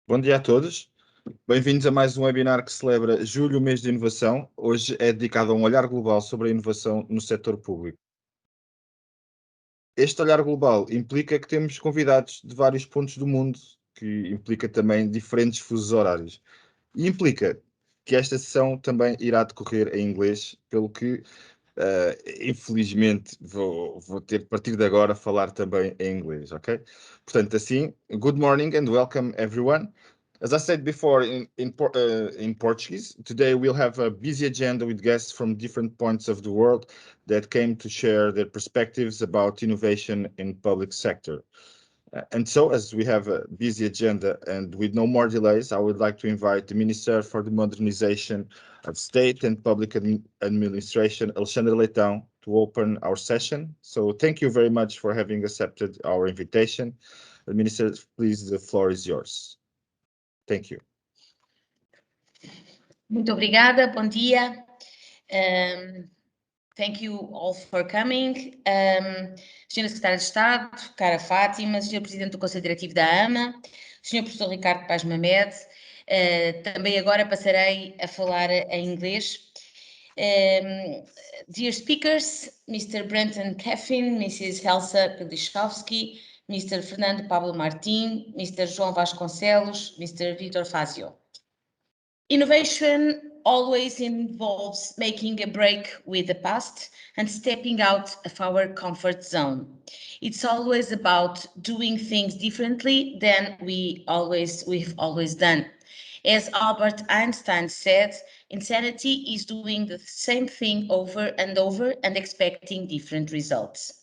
Bom dia a todos. Bem-vindos a mais um webinar que celebra julho, o mês de inovação. Hoje é dedicado a um olhar global sobre a inovação no setor público. Este olhar global implica que temos convidados de vários pontos do mundo, que implica também diferentes fusos horários. E implica que esta sessão também irá decorrer em inglês, pelo que, infelizmente, vou ter, a partir de agora, falar também em inglês, ok? Portanto, assim, good morning and welcome everyone. As I said before in Portuguese, today we'll have a busy agenda with guests from different points of the world that came to share their perspectives about innovation in public sector. And so, as we have a busy agenda and with no more delays, I would like to invite the Minister for the Modernization of State and Public Administration, Alexandre Leitão, to open our session. So thank you very much for having accepted our invitation. Minister, please, the floor is yours. Thank you. Muito obrigada, bom dia. Thank you all for coming. Senhora Secretária de Estado, cara Fátima, Senhor Presidente do Conselho Diretivo da AMA, Senhor Professor Ricardo Paz Mamed, também agora passarei a falar em inglês. Dear speakers, Mr. Brenton Keffin, Mrs. Elsa Pilichowski, Mr. Fernando Pablo Martim, Mr. João Vasconcelos, Mr. Vitor Fazio. Innovation always involves making a break with the past and stepping out of our comfort zone. It's always about doing things differently than we've always done. As Albert Einstein said, insanity is doing the same thing over and over and expecting different results.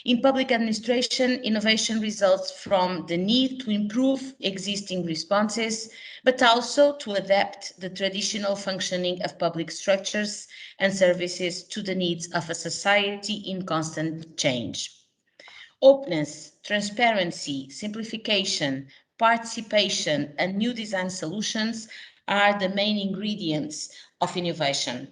In public administration, innovation results from the need to improve existing responses, but also to adapt the traditional functioning of public structures and services to the needs of a society in constant change. Openness, transparency, simplification, participation, and new design solutions are the main ingredients of innovation.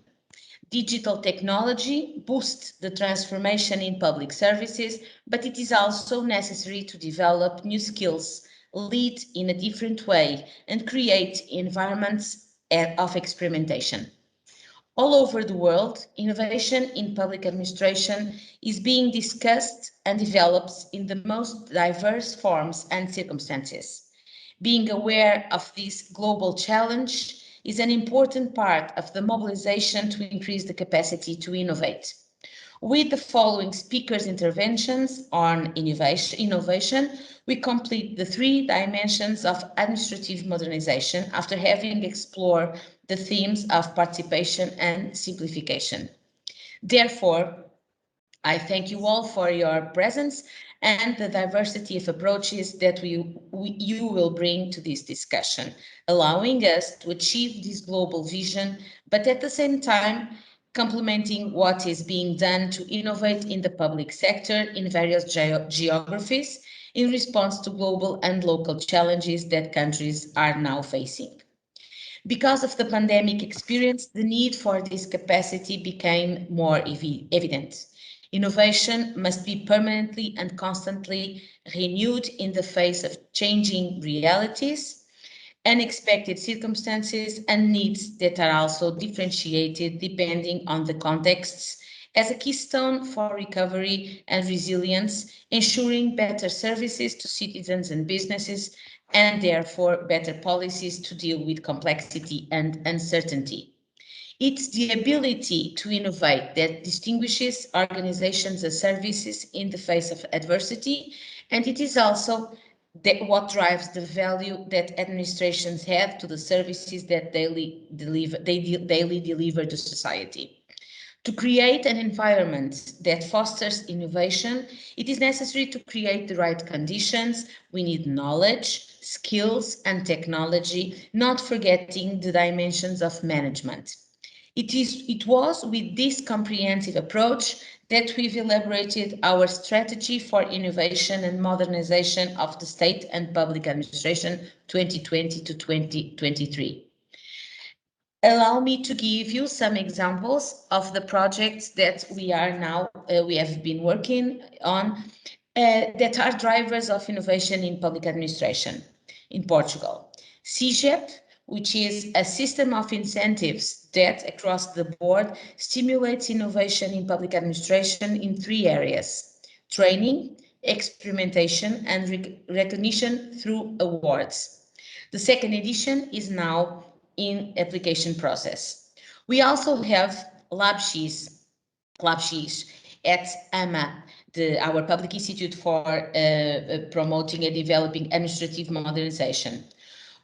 Digital technology boosts the transformation in public services, but it is also necessary to develop new skills, lead in a different way, and create environments of experimentation. All over the world, innovation in public administration is being discussed and developed in the most diverse forms and circumstances. Being aware of this global challenge is an important part of the mobilization to increase the capacity to innovate. With the following speakers' interventions on innovation, we complete the three dimensions of administrative modernization after having explored the themes of participation and simplification. Therefore, I thank you all for your presence and the diversity of approaches that you will bring to this discussion, allowing us to achieve this global vision, but at the same time, complementing what is being done to innovate in the public sector in various geographies in response to global and local challenges that countries are now facing. Because of the pandemic experience, the need for this capacity became more evident. Innovation must be permanently and constantly renewed in the face of changing realities, unexpected circumstances, and needs that are also differentiated depending on the contexts as a keystone for recovery and resilience, ensuring better services to citizens and businesses, and therefore better policies to deal with complexity and uncertainty. It's the ability to innovate that distinguishes organizations and services in the face of adversity, and it is also what drives the value that administrations have to the services that they daily deliver to society. To create an environment that fosters innovation, it is necessary to create the right conditions. We need knowledge, skills, and technology, not forgetting the dimensions of management. It was with this comprehensive approach that we've elaborated our strategy for innovation and modernization of the state and public administration 2020 to 2023. Allow me to give you some examples of the projects that we have been working on that are drivers of innovation in public administration in Portugal. CGEP, which is a system of incentives that, across the board, stimulates innovation in public administration in three areas: training, experimentation, and recognition through awards. The second edition is now in application process. We also have LabX at AMA, our Public Institute for Promoting and Developing Administrative Modernization,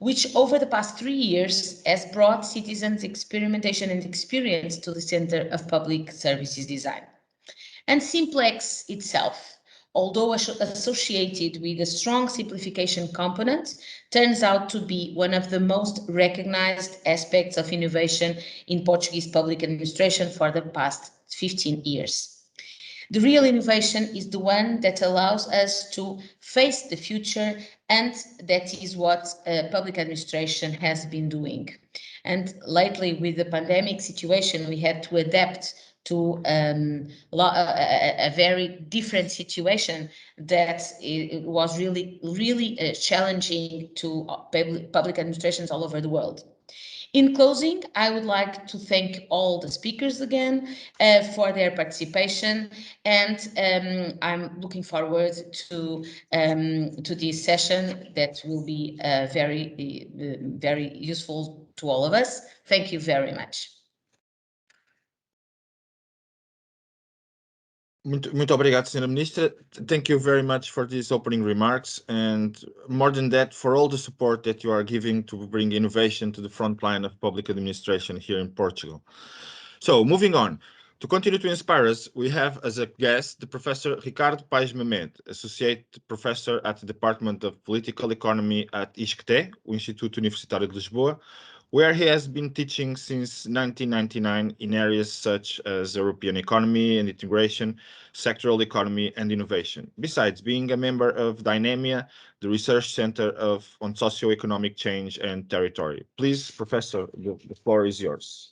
which over the past 3 years has brought citizens' experimentation and experience to the center of public services design. And Simplex itself, although associated with a strong simplification component, turns out to be one of the most recognized aspects of innovation in Portuguese public administration for the past 15 years. The real innovation is the one that allows us to face the future, and that is what public administration has been doing. And lately, with the pandemic situation, we had to adapt to a very different situation that it was really challenging to public administrations all over the world. In closing, I would like to thank all the speakers again for their participation, and I'm looking forward to this session that will be very useful to all of us. Thank you very much. Muito obrigado, Sra. Ministra. Thank you very much for these opening remarks, and more than that, for all the support that you are giving to bring innovation to the front line of public administration here in Portugal. So, moving on. To continue to inspire us, we have as a guest the Professor Ricardo Paes Mamed, Associate Professor at the Department of Political Economy at ISCTE, o Instituto Universitário de Lisboa, where he has been teaching since 1999 in areas such as European economy and integration, sectoral economy, and innovation, besides being a member of Dynamia, the research center on socioeconomic change and territory. Please, Professor, the floor is yours.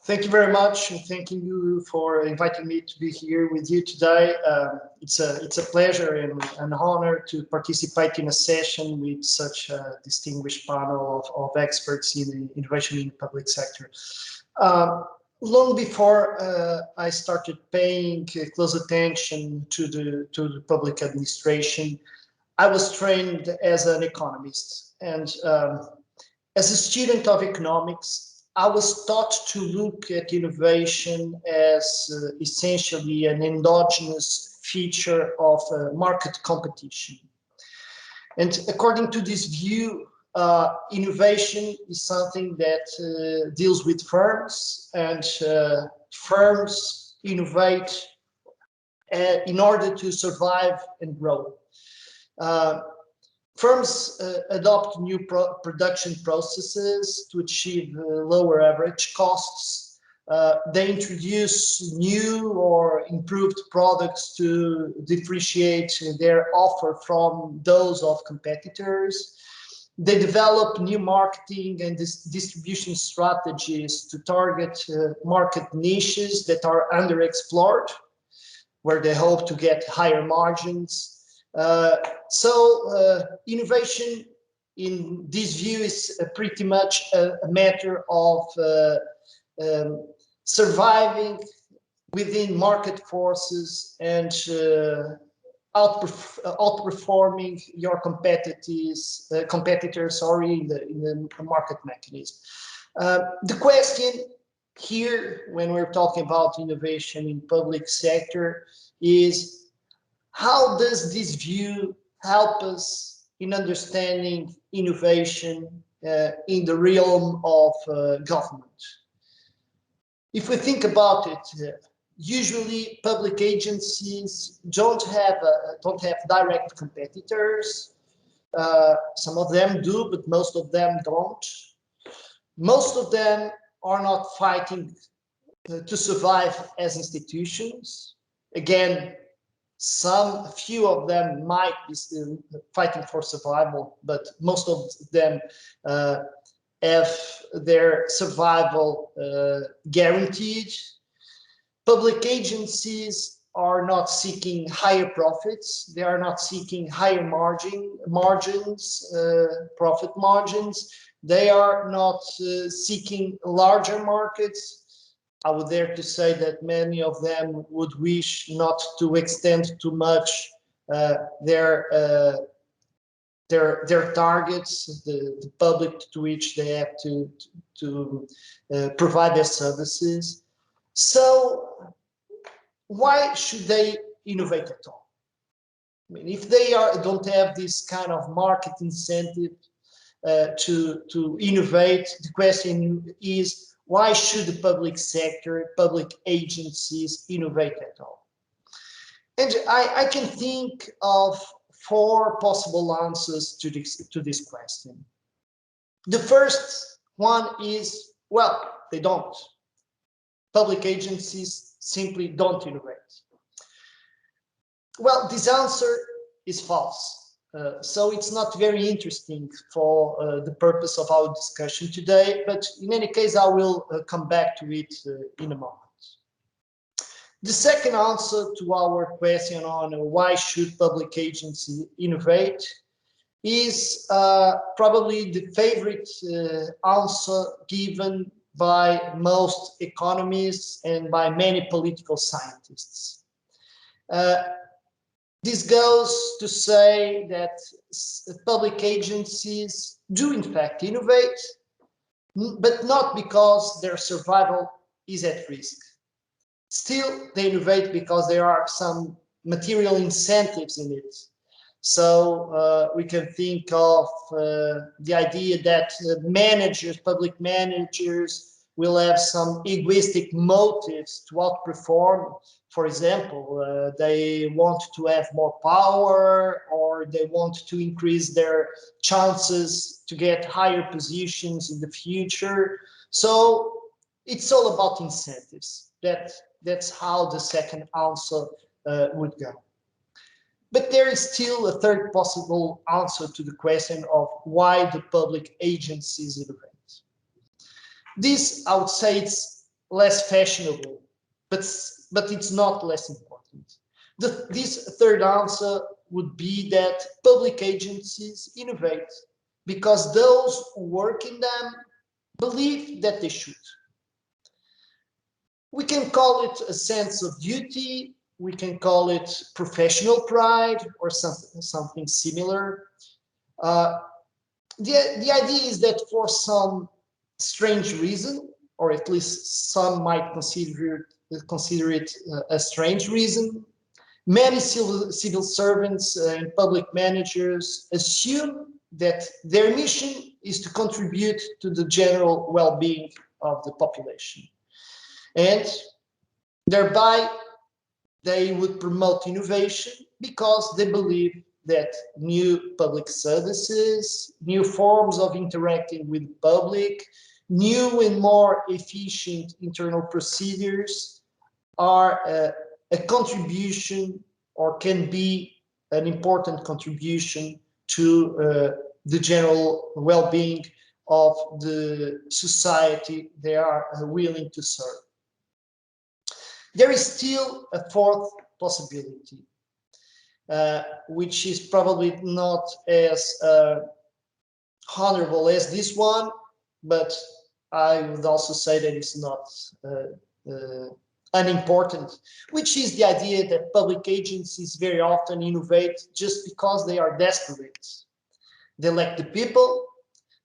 Thank you very much, and thanking you for inviting me to be here with you today. It's a pleasure and an honor to participate in a session with such a distinguished panel of experts in innovation in the public sector. Long before I started paying close attention to the public administration, I was trained as an economist, and as a student of economics, I was taught to look at innovation as essentially an endogenous feature of market competition. And according to this view, innovation is something that deals with firms, and firms innovate in order to survive and grow. Firms adopt new production processes to achieve lower average costs. They introduce new or improved products to differentiate their offer from those of competitors. They develop new marketing and distribution strategies to target market niches that are underexplored, where they hope to get higher margins. So innovation in this view is pretty much a matter of surviving within market forces and outperforming your competitors in the market mechanism. The question here, when we're talking about innovation in public sector, is how does this view help us in understanding innovation in the realm of government? If we think about it, usually public agencies don't have direct competitors. Some of them do, but most of them don't. Most of them are not fighting to survive as institutions. Again, a few of them might be still fighting for survival, but most of them have their survival guaranteed. Public agencies are not seeking higher profits. They are not seeking higher margins, profit margins. They are not seeking larger markets. I would dare to say that many of them would wish not to extend too much their targets, the public to which they have to provide their services. So why should they innovate at all? I mean, if they don't have this kind of market incentive to innovate, the question is, why should the public sector, public agencies innovate at all? And I can think of 4 possible answers to this question. The first one is, well, they don't. Public agencies simply don't innovate. Well, this answer is false. So it's not very interesting for the purpose of our discussion today, but in any case, I will come back to it in a moment. The second answer to our question on why should public agencies innovate is probably the favorite answer given by most economists and by many political scientists. This goes to say that public agencies do in fact innovate, but not because their survival is at risk. Still, they innovate because there are some material incentives in it. So we can think of the idea that public managers will have some egoistic motives to outperform. For example, they want to have more power, or they want to increase their chances to get higher positions in the future. So it's all about incentives. That's how the second answer would go. But there is still a third possible answer to the question of why the public agencies innovate. This, I would say, it's less fashionable, but it's not less important. This third answer would be that public agencies innovate because those who work in them believe that they should. We can call it a sense of duty, we can call it professional pride, or something similar. The idea is that for some strange reason, or at least some might consider it a strange reason, many civil servants and public managers assume that their mission is to contribute to the general well-being of the population. And thereby, they would promote innovation because they believe that new public services, new forms of interacting with the public, new and more efficient internal procedures are a contribution, or can be an important contribution to the general well-being of the society they are willing to serve. There is still a fourth possibility, which is probably not as honorable as this one, but I would also say that it's not unimportant, which is the idea that public agencies very often innovate just because they are desperate. They lack the people,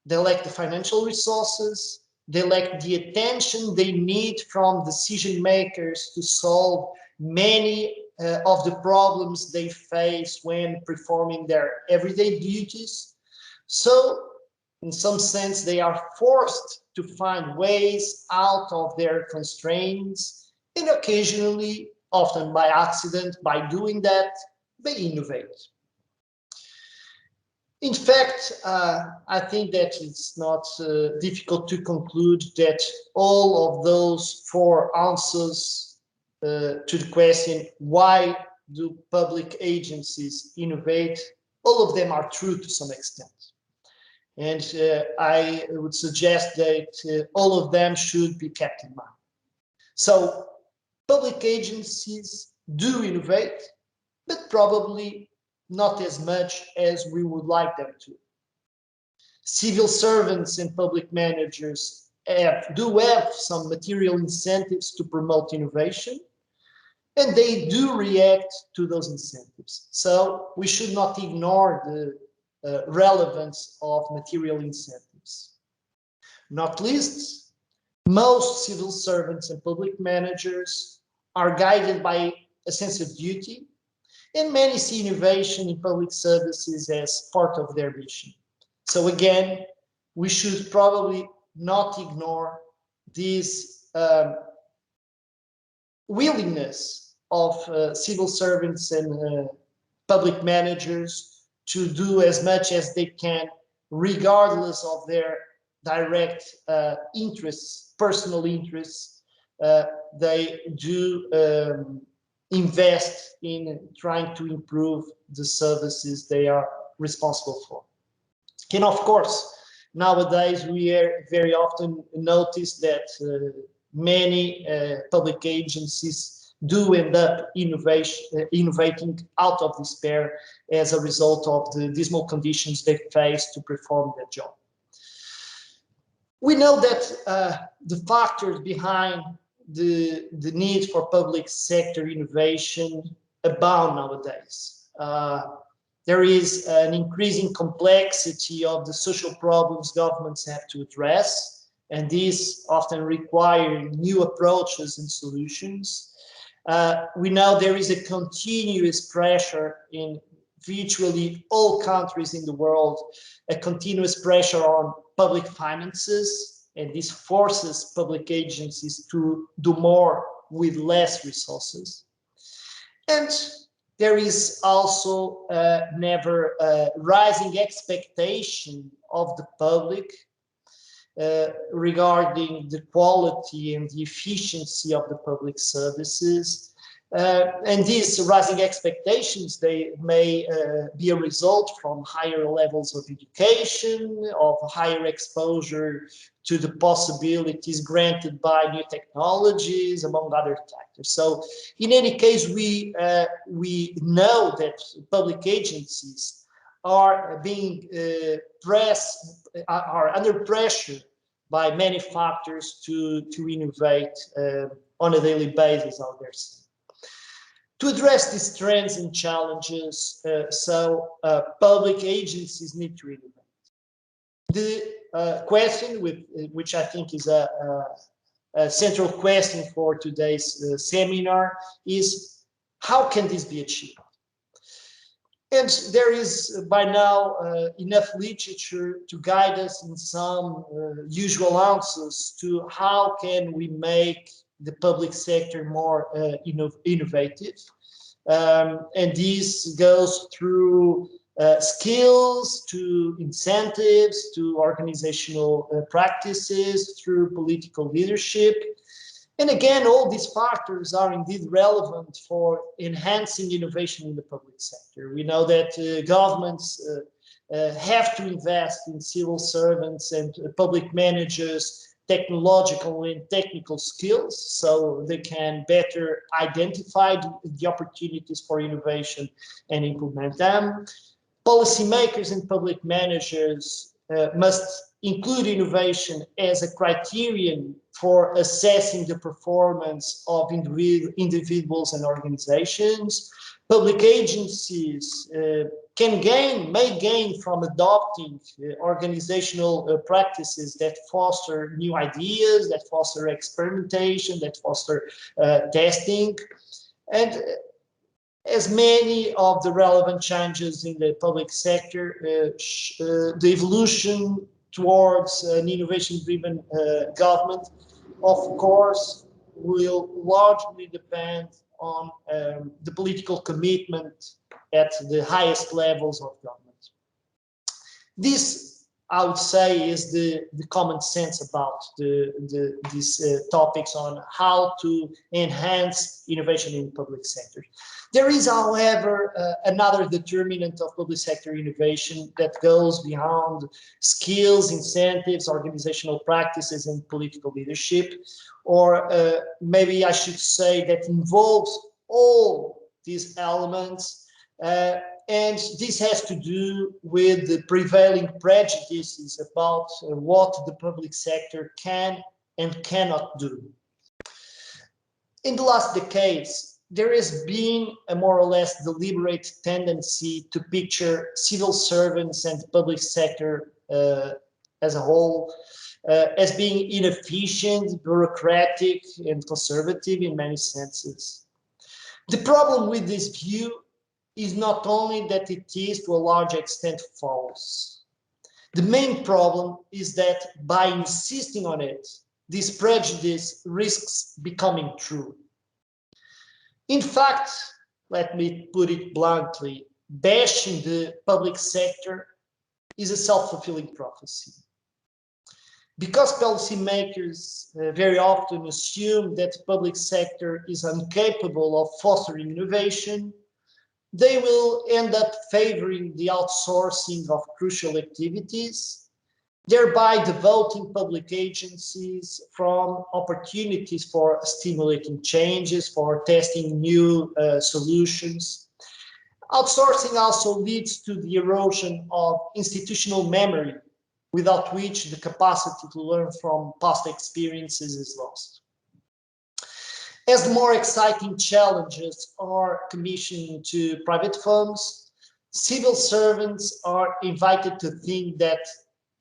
they lack the financial resources, they lack the attention they need from decision makers to solve many of the problems they face when performing their everyday duties. So, in some sense, they are forced to find ways out of their constraints, and occasionally, often by accident, by doing that, they innovate. In fact, I think that it's not difficult to conclude that all of those 4 answers to the question, why do public agencies innovate, all of them are true to some extent. And I would suggest that all of them should be kept in mind. So public agencies do innovate, but probably not as much as we would like them to. Civil servants and public managers do have some material incentives to promote innovation, and they do react to those incentives. So we should not ignore the relevance of material incentives. Not least, most civil servants and public managers are guided by a sense of duty, and many see innovation in public services as part of their mission. So again, we should probably not ignore this willingness of civil servants and public managers to do as much as they can, regardless of their direct interests, personal interests. They do invest in trying to improve the services they are responsible for. And of course, nowadays we very often notice that many public agencies do end up innovating out of despair as a result of the dismal conditions they face to perform their job. We know that the factors behind the need for public sector innovation abound nowadays. There is an increasing complexity of the social problems governments have to address, and these often require new approaches and solutions. We know there is a continuous pressure in virtually all countries in the world, a continuous pressure on public finances, and this forces public agencies to do more with less resources. And there is also never rising expectation of the public regarding the quality and the efficiency of the public services. And these rising expectations, they may be a result from higher levels of education, of higher exposure to the possibilities granted by new technologies, among other factors. So in any case, we know that public agencies are being are under pressure by many factors to innovate on a daily basis out there. To address these trends and challenges, public agencies need to innovate. The question, which I think is a central question for today's seminar, is how can this be achieved? And there is by now enough literature to guide us in some usual answers to how can we make the public sector more innovative. And this goes through skills, to incentives, to organizational practices, through political leadership. And again, all these factors are indeed relevant for enhancing innovation in the public sector. We know that governments have to invest in civil servants and public managers' technological and technical skills so they can better identify the opportunities for innovation and implement them. Policymakers and public managers must include innovation as a criterion for assessing the performance of individuals and organizations. Public agencies may gain from adopting organizational practices that foster new ideas, that foster experimentation, that foster testing. And as many of the relevant changes in the public sector, the evolution towards an innovation-driven government, of course, will largely depend on the political commitment at the highest levels of government. This, I would say, is the common sense about these topics on how to enhance innovation in the public sector. There is, however, another determinant of public sector innovation that goes beyond skills, incentives, organizational practices, and political leadership, or maybe I should say that involves all these elements, and this has to do with the prevailing prejudices about what the public sector can and cannot do. In the last decades, there has been a more or less deliberate tendency to picture civil servants and the public sector as a whole as being inefficient, bureaucratic, and conservative in many senses. The problem with this view is not only that it is to a large extent false. The main problem is that by insisting on it, this prejudice risks becoming true. In fact, let me put it bluntly, bashing the public sector is a self-fulfilling prophecy. Because policymakers very often assume that the public sector is incapable of fostering innovation, they will end up favoring the outsourcing of crucial activities, thereby devoting public agencies from opportunities for stimulating changes, for testing new solutions. Outsourcing also leads to the erosion of institutional memory, without which the capacity to learn from past experiences is lost. As the more exciting challenges are commissioned to private firms, civil servants are invited to think that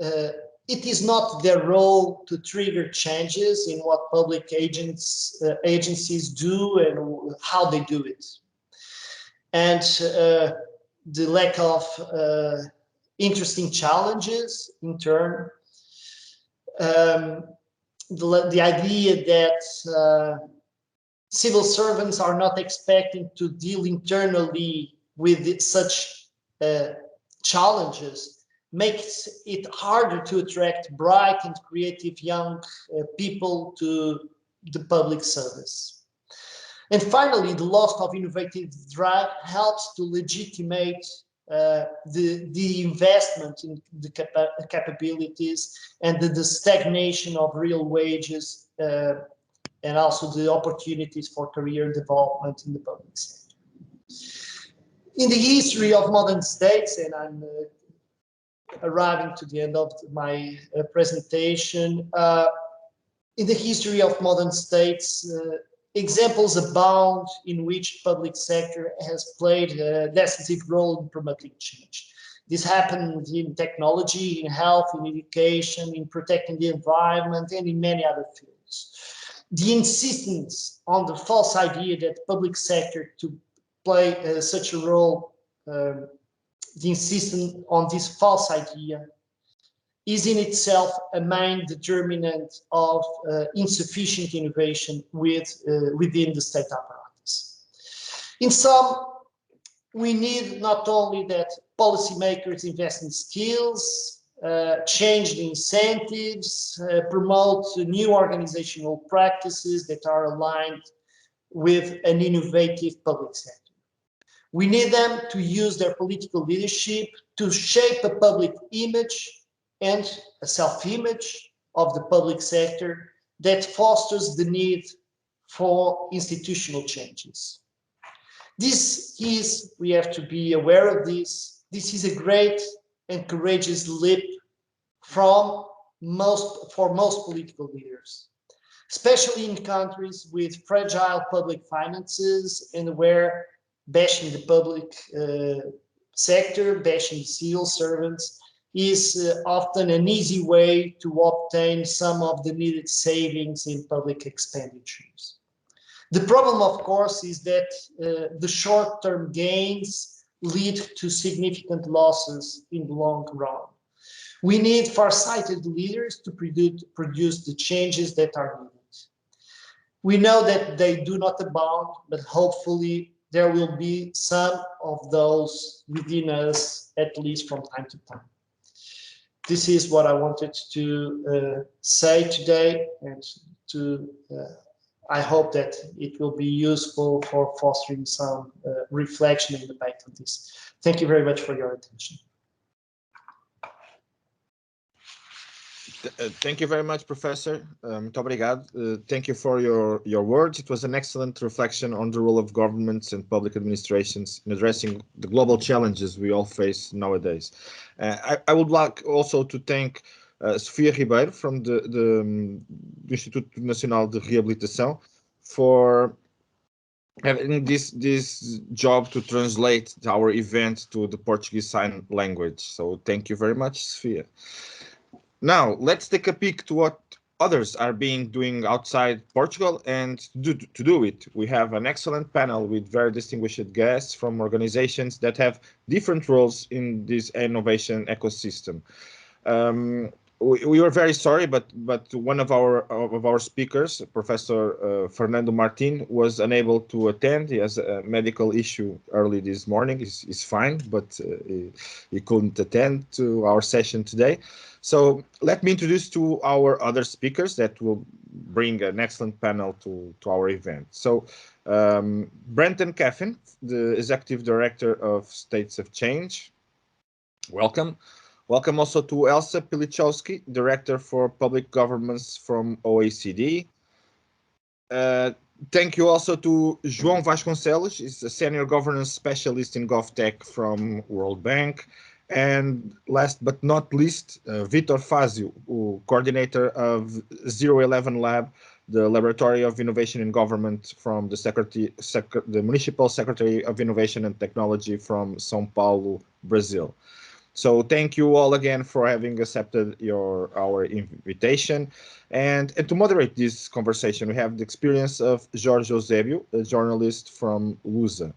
it is not their role to trigger changes in what public agencies do and how they do it. And the lack of interesting challenges, in turn, the idea that civil servants are not expected to deal internally with such challenges makes it harder to attract bright and creative young people to the public service. And finally, the loss of innovative drive helps to legitimate the investment in the capabilities and the stagnation of real wages and also the opportunities for career development in the public sector. In the history of modern states, and I'm arriving to the end of my presentation, in the history of modern states, examples abound in which public sector has played a decisive role in promoting change. This happened in technology, in health, in education, in protecting the environment, and in many other fields. The insistence on the false idea that public sector to play such a role, the insistence on this false idea is in itself a main determinant of insufficient innovation within the state apparatus. In sum, we need not only that policymakers invest in skills, change the incentives, promote new organizational practices that are aligned with an innovative public sector. We need them to use their political leadership to shape a public image and a self-image of the public sector that fosters the need for institutional changes. This is, we have to be aware of this is a great and courageous leap for most political leaders, especially in countries with fragile public finances and where bashing the public sector, bashing civil servants is often an easy way to obtain some of the needed savings in public expenditures. The problem, of course, is that the short-term gains lead to significant losses in the long run. We need far-sighted leaders to produce the changes that are needed. We know that they do not abound, but hopefully there will be some of those within us, at least from time to time. This is what I wanted to say today, and I hope that it will be useful for fostering some reflection and debate on this. Thank you very much for your attention. Thank you very much, Professor. Muito obrigado. Thank you for your words. It was an excellent reflection on the role of governments and public administrations in addressing the global challenges we all face nowadays. I would like also to thank Sofia Ribeiro from do Instituto Nacional de Reabilitação for having this job to translate our event to the Portuguese Sign Language. So thank you very much, Sofia. Now, let's take a peek to what others are doing outside Portugal, and to do it, we have an excellent panel with very distinguished guests from organizations that have different roles in this innovation ecosystem. We were very sorry, but one of our speakers, Professor Fernando Martin, was unable to attend. He has a medical issue early this morning. He's fine, but he couldn't attend to our session today. So let me introduce to our other speakers that will bring an excellent panel to our event. So Brenton Caffin, the Executive Director of States of Change, welcome. Welcome also to Elsa Pilichowski, Director for Public Governments from OECD. Thank you also to João Vasconcelos, he's a Senior Governance Specialist in GovTech from World Bank. And last but not least, Vitor Fazio, Coordinator of 011 Lab, the Laboratory of Innovation in Government from the Municipal Secretary of Innovation and Technology from São Paulo, Brazil. So thank you all again for having accepted our invitation. And to moderate this conversation, we have the experience of Jorge Eusébio, a journalist from Lusa.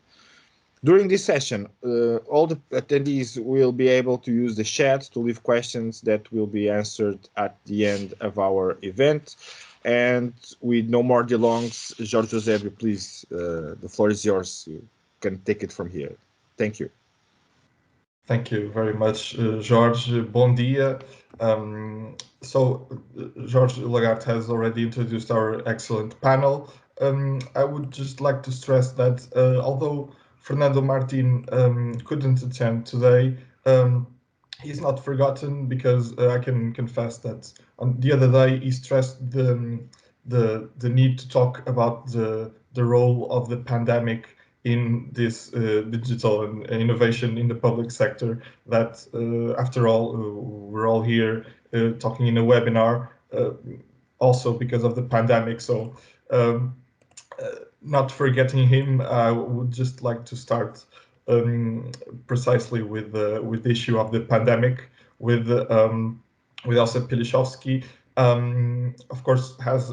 During this session, all the attendees will be able to use the chat to leave questions that will be answered at the end of our event. And with no more delongs, Jorge Eusébio, please, the floor is yours. You can take it from here. Thank you. Thank you very much, Jorge. Bom dia. So, Jorge Lagarde has already introduced our excellent panel. I would just like to stress that although Fernando Martin couldn't attend today, he's not forgotten, because I can confess that on the other day he stressed the need to talk about the role of the pandemic in this digital and innovation in the public sector, that after all, we're all here talking in a webinar, also because of the pandemic. So not forgetting him, I would just like to start precisely with the issue of the pandemic, with Elsa Pilichowski. Of course, has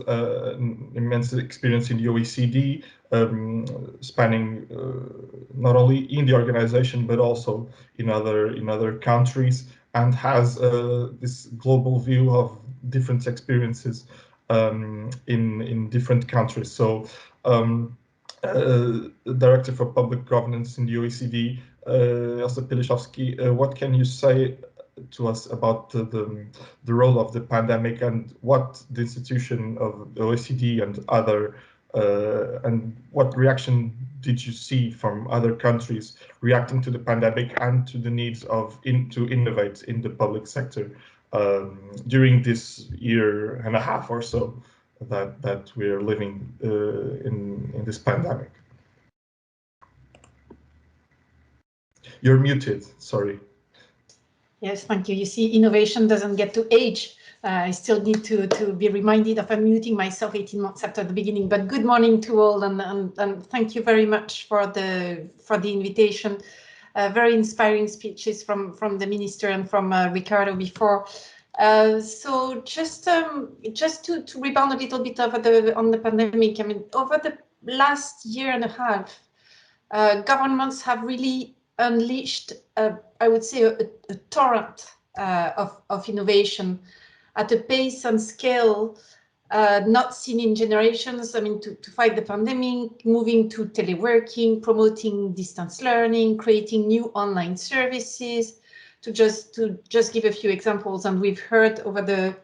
immense experience in the OECD, spanning not only in the organization but also in other countries, and has this global view of different experiences in different countries. So, Director for Public Governance in the OECD, Elsa Pilichowski, what can you say to us about the role of the pandemic, and what the institution of the OECD and other and what reaction did you see from other countries reacting to the pandemic and to the needs to innovate in the public sector during this year and a half or so that we are living in this pandemic? You're muted, sorry. Yes, thank you. You see, innovation doesn't get to age. I still need to be reminded of unmuting myself 18 months after the beginning. But good morning to all, and thank you very much for the invitation. Very inspiring speeches from the minister and from Ricardo before. So just to rebound a little bit on the pandemic. I mean, over the last year and a half, governments have really unleashed, I would say, a torrent of innovation at a pace and scale not seen in generations. I mean, to fight the pandemic, moving to teleworking, promoting distance learning, creating new online services. To just give a few examples, and we've heard over the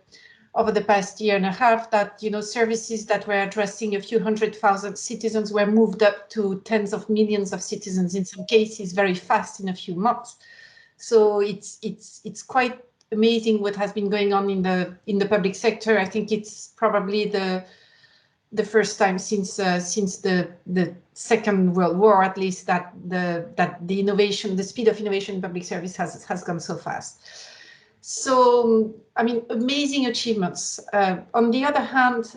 past year and a half that, you know, services that were addressing a few 100,000 citizens were moved up to tens of millions of citizens, in some cases very fast, in a few months. So it's quite amazing what has been going on in the public sector. I think it's probably the first time since the Second World War, at least, that the innovation, the speed of innovation in public service has gone so fast. So, I mean, amazing achievements. On the other hand,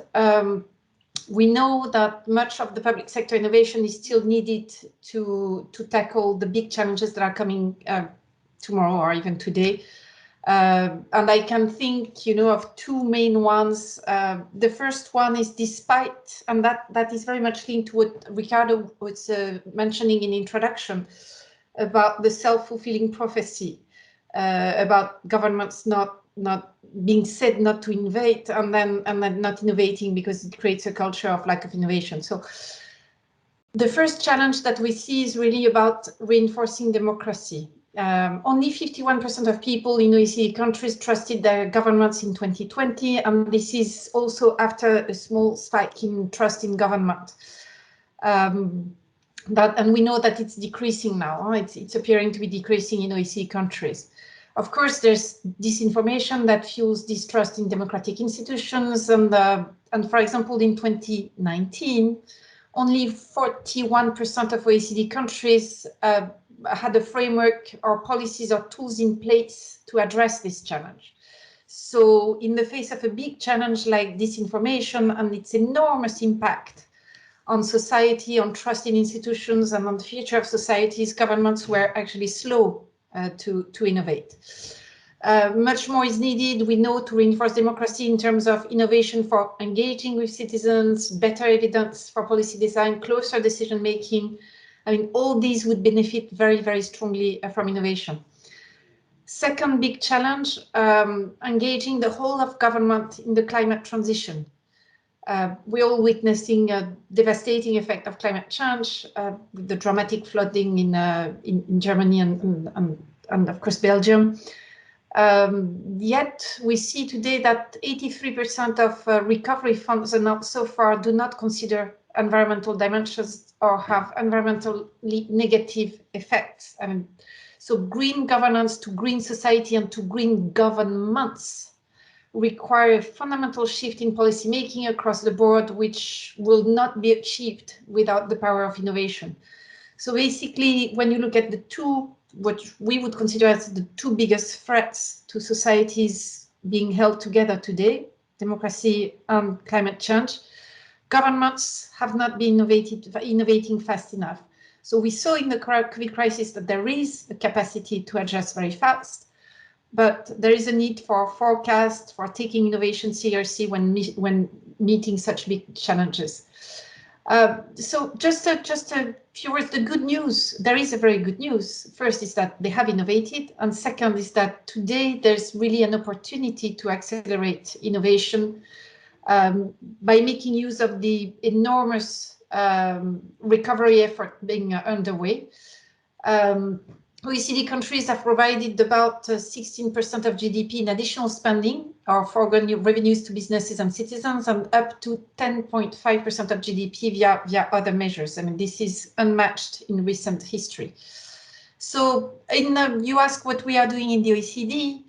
we know that much of the public sector innovation is still needed to tackle the big challenges that are coming tomorrow or even today. And I can think, of two main ones. The first one is despite, and that is very much linked to what Ricardo was mentioning in introduction about the self-fulfilling prophecy, about governments not being said not to innovate and then not innovating because it creates a culture of lack of innovation. So the first challenge that we see is really about reinforcing democracy. Only 51% of people in OECD countries trusted their governments in 2020, and this is also after a small spike in trust in government. And we know that it's decreasing now. It's appearing to be decreasing in OECD countries. Of course, there's disinformation that fuels distrust in democratic institutions, and for example, in 2019, only 41% of OECD countries had a framework or policies or tools in place to address this challenge. So in the face of a big challenge like disinformation and its enormous impact on society, on trust in institutions, and on the future of societies, governments were actually slow to innovate. Much more is needed, we know, to reinforce democracy in terms of innovation for engaging with citizens, better evidence for policy design, closer decision making. I mean, all these would benefit very, very strongly from innovation. Second big challenge, engaging the whole of government in the climate transition. We're all witnessing a devastating effect of climate change, the dramatic flooding in Germany and of course Belgium. Yet we see today that 83% of recovery funds announced so far do not consider environmental dimensions or have environmentally negative effects. I mean, so green governance to green society and to green governments require a fundamental shift in policy making across the board, which will not be achieved without the power of innovation. So basically, when you look at the two, what we would consider as the two biggest threats to societies being held together today, democracy and climate change, governments have not been innovating fast enough. So we saw in the COVID crisis that there is a capacity to adjust very fast, but there is a need for forecast, for taking innovation seriously when meeting such big challenges. So just a few words, the good news, there is a very good news. First is that they have innovated, and second is that today there's really an opportunity to accelerate innovation by making use of the enormous recovery effort being underway. OECD countries have provided about 16% of GDP in additional spending or foregone revenues to businesses and citizens, and up to 10.5% of GDP via other measures. I mean, this is unmatched in recent history. So you ask what we are doing in the OECD.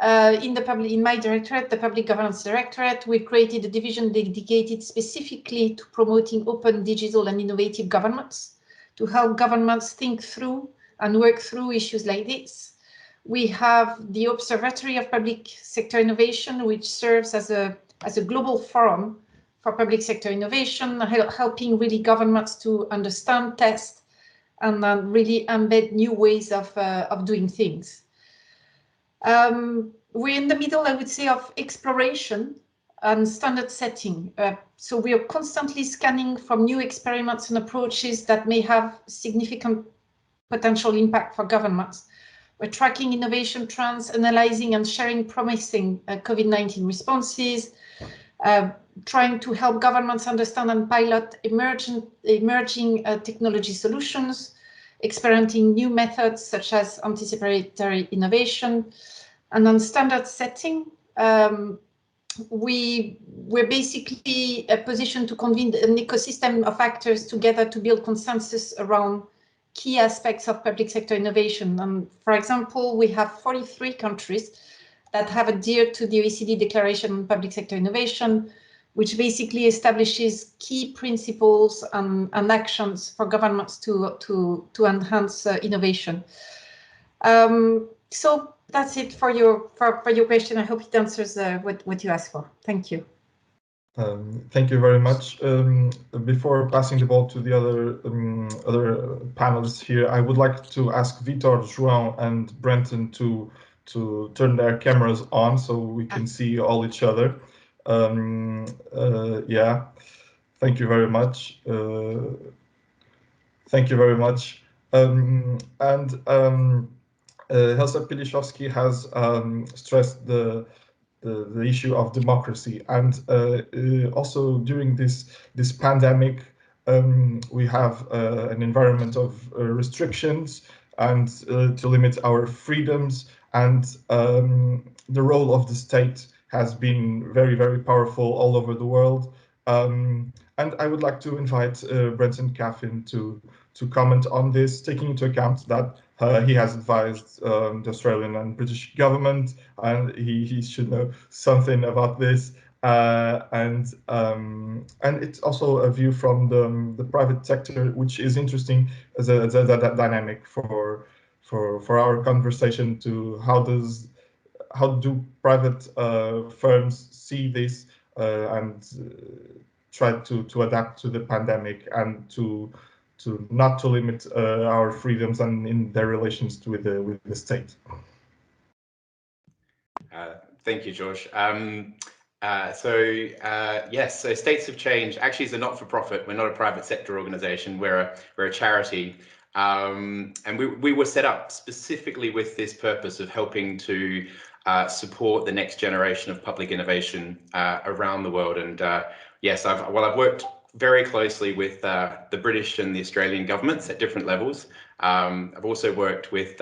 In my directorate, the Public Governance Directorate, we've created a division dedicated specifically to promoting open, digital and innovative governments, to help governments think through and work through issues like this. We have the Observatory of Public Sector Innovation, which serves as a global forum for public sector innovation, helping really governments to understand, test, and really embed new ways of doing things. We're in the middle, I would say, of exploration and standard setting. So we are constantly scanning from new experiments and approaches that may have significant potential impact for governments. We're tracking innovation trends, analyzing and sharing promising COVID-19 responses, trying to help governments understand and pilot emerging technology solutions, experimenting new methods such as anticipatory innovation. And on standard setting, we're basically positioned to convene an ecosystem of actors together to build consensus around key aspects of public sector innovation. And for example, we have 43 countries that have adhered to the OECD Declaration on Public Sector Innovation, which basically establishes key principles and actions for governments to enhance innovation. So that's it for your question. I hope it answers what you asked for. Thank you. Thank you very much. Before passing the ball to the other panelists here, I would like to ask Vitor, João, and Brenton to turn their cameras on so we can see all each other. Yeah, thank you very much. Thank you very much. Helsa Piliszowski has stressed the issue of democracy, and also during this pandemic, we have an environment of restrictions and to limit our freedoms, and the role of the state has been very, very powerful all over the world. And I would like to invite Brenton Caffin to comment on this, taking into account that he has advised the Australian and British government, and he should know something about this. And it's also a view from the private sector, which is interesting as a dynamic for our conversation. To how do private firms see this and try to adapt to the pandemic and to not to limit our freedoms and in their relations with the state. Thank you, George. Yes, so States of Change actually is a not-for-profit. We're not a private sector organization. We're a charity, and we were set up specifically with this purpose of helping to support the next generation of public innovation around the world. And yes, I've worked very closely with the British and the Australian governments at different levels. I've also worked with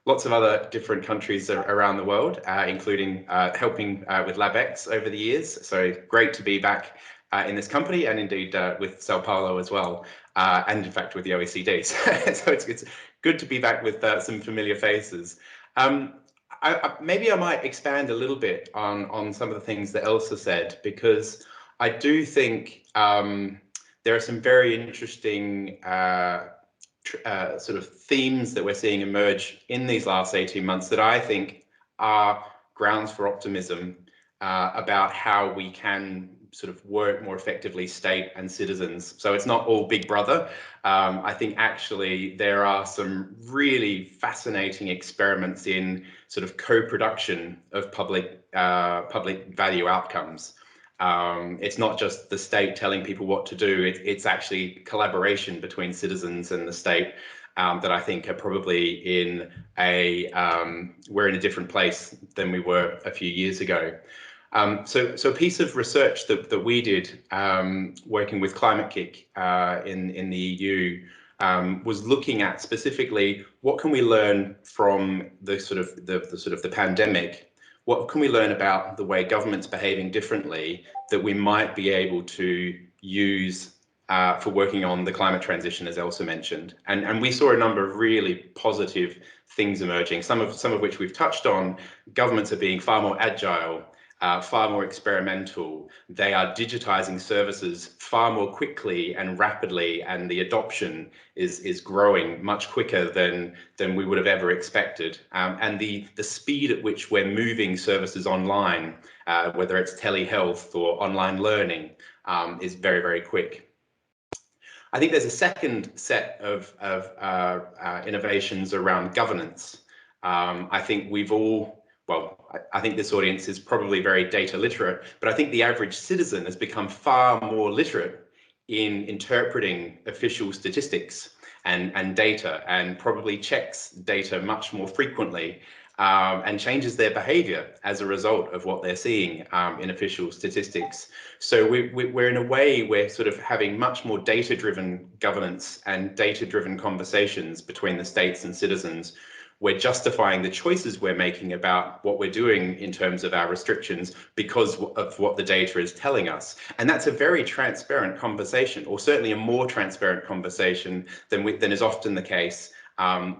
lots of other different countries around the world, including helping with LabX over the years. So great to be back in this company, and indeed with Sao Paulo as well, and in fact with the OECD. So it's good to be back with some familiar faces. Maybe I might expand a little bit on some of the things that Elsa said, because I do think there are some very interesting sort of themes that we're seeing emerge in these last 18 months that I think are grounds for optimism about how we can sort of work more effectively, state and citizens. So it's not all Big Brother. I think actually there are some really fascinating experiments in sort of co-production of public value outcomes. It's not just the state telling people what to do, it's actually collaboration between citizens and the state that I think are probably we're in a different place than we were a few years ago. So a piece of research that we did working with Climate Kick in the EU was looking at specifically what can we learn from the pandemic. What can we learn about the way government's behaving differently that we might be able to use for working on the climate transition, as Elsa mentioned? And we saw a number of really positive things emerging, some of which we've touched on. Governments are being far more agile, far more experimental. They are digitizing services far more quickly and rapidly, and the adoption is growing much quicker than we would have ever expected. And the speed at which we're moving services online, whether it's telehealth or online learning, is very, very quick. I think there's a second set of innovations around governance. I think I think this audience is probably very data literate, but I think the average citizen has become far more literate in interpreting official statistics and data, and probably checks data much more frequently and changes their behavior as a result of what they're seeing in official statistics. So we're in a way, we're sort of having much more data-driven governance and data-driven conversations between the states and citizens. We're justifying the choices we're making about what we're doing in terms of our restrictions because of what the data is telling us. And that's a very transparent conversation, or certainly a more transparent conversation than is often the case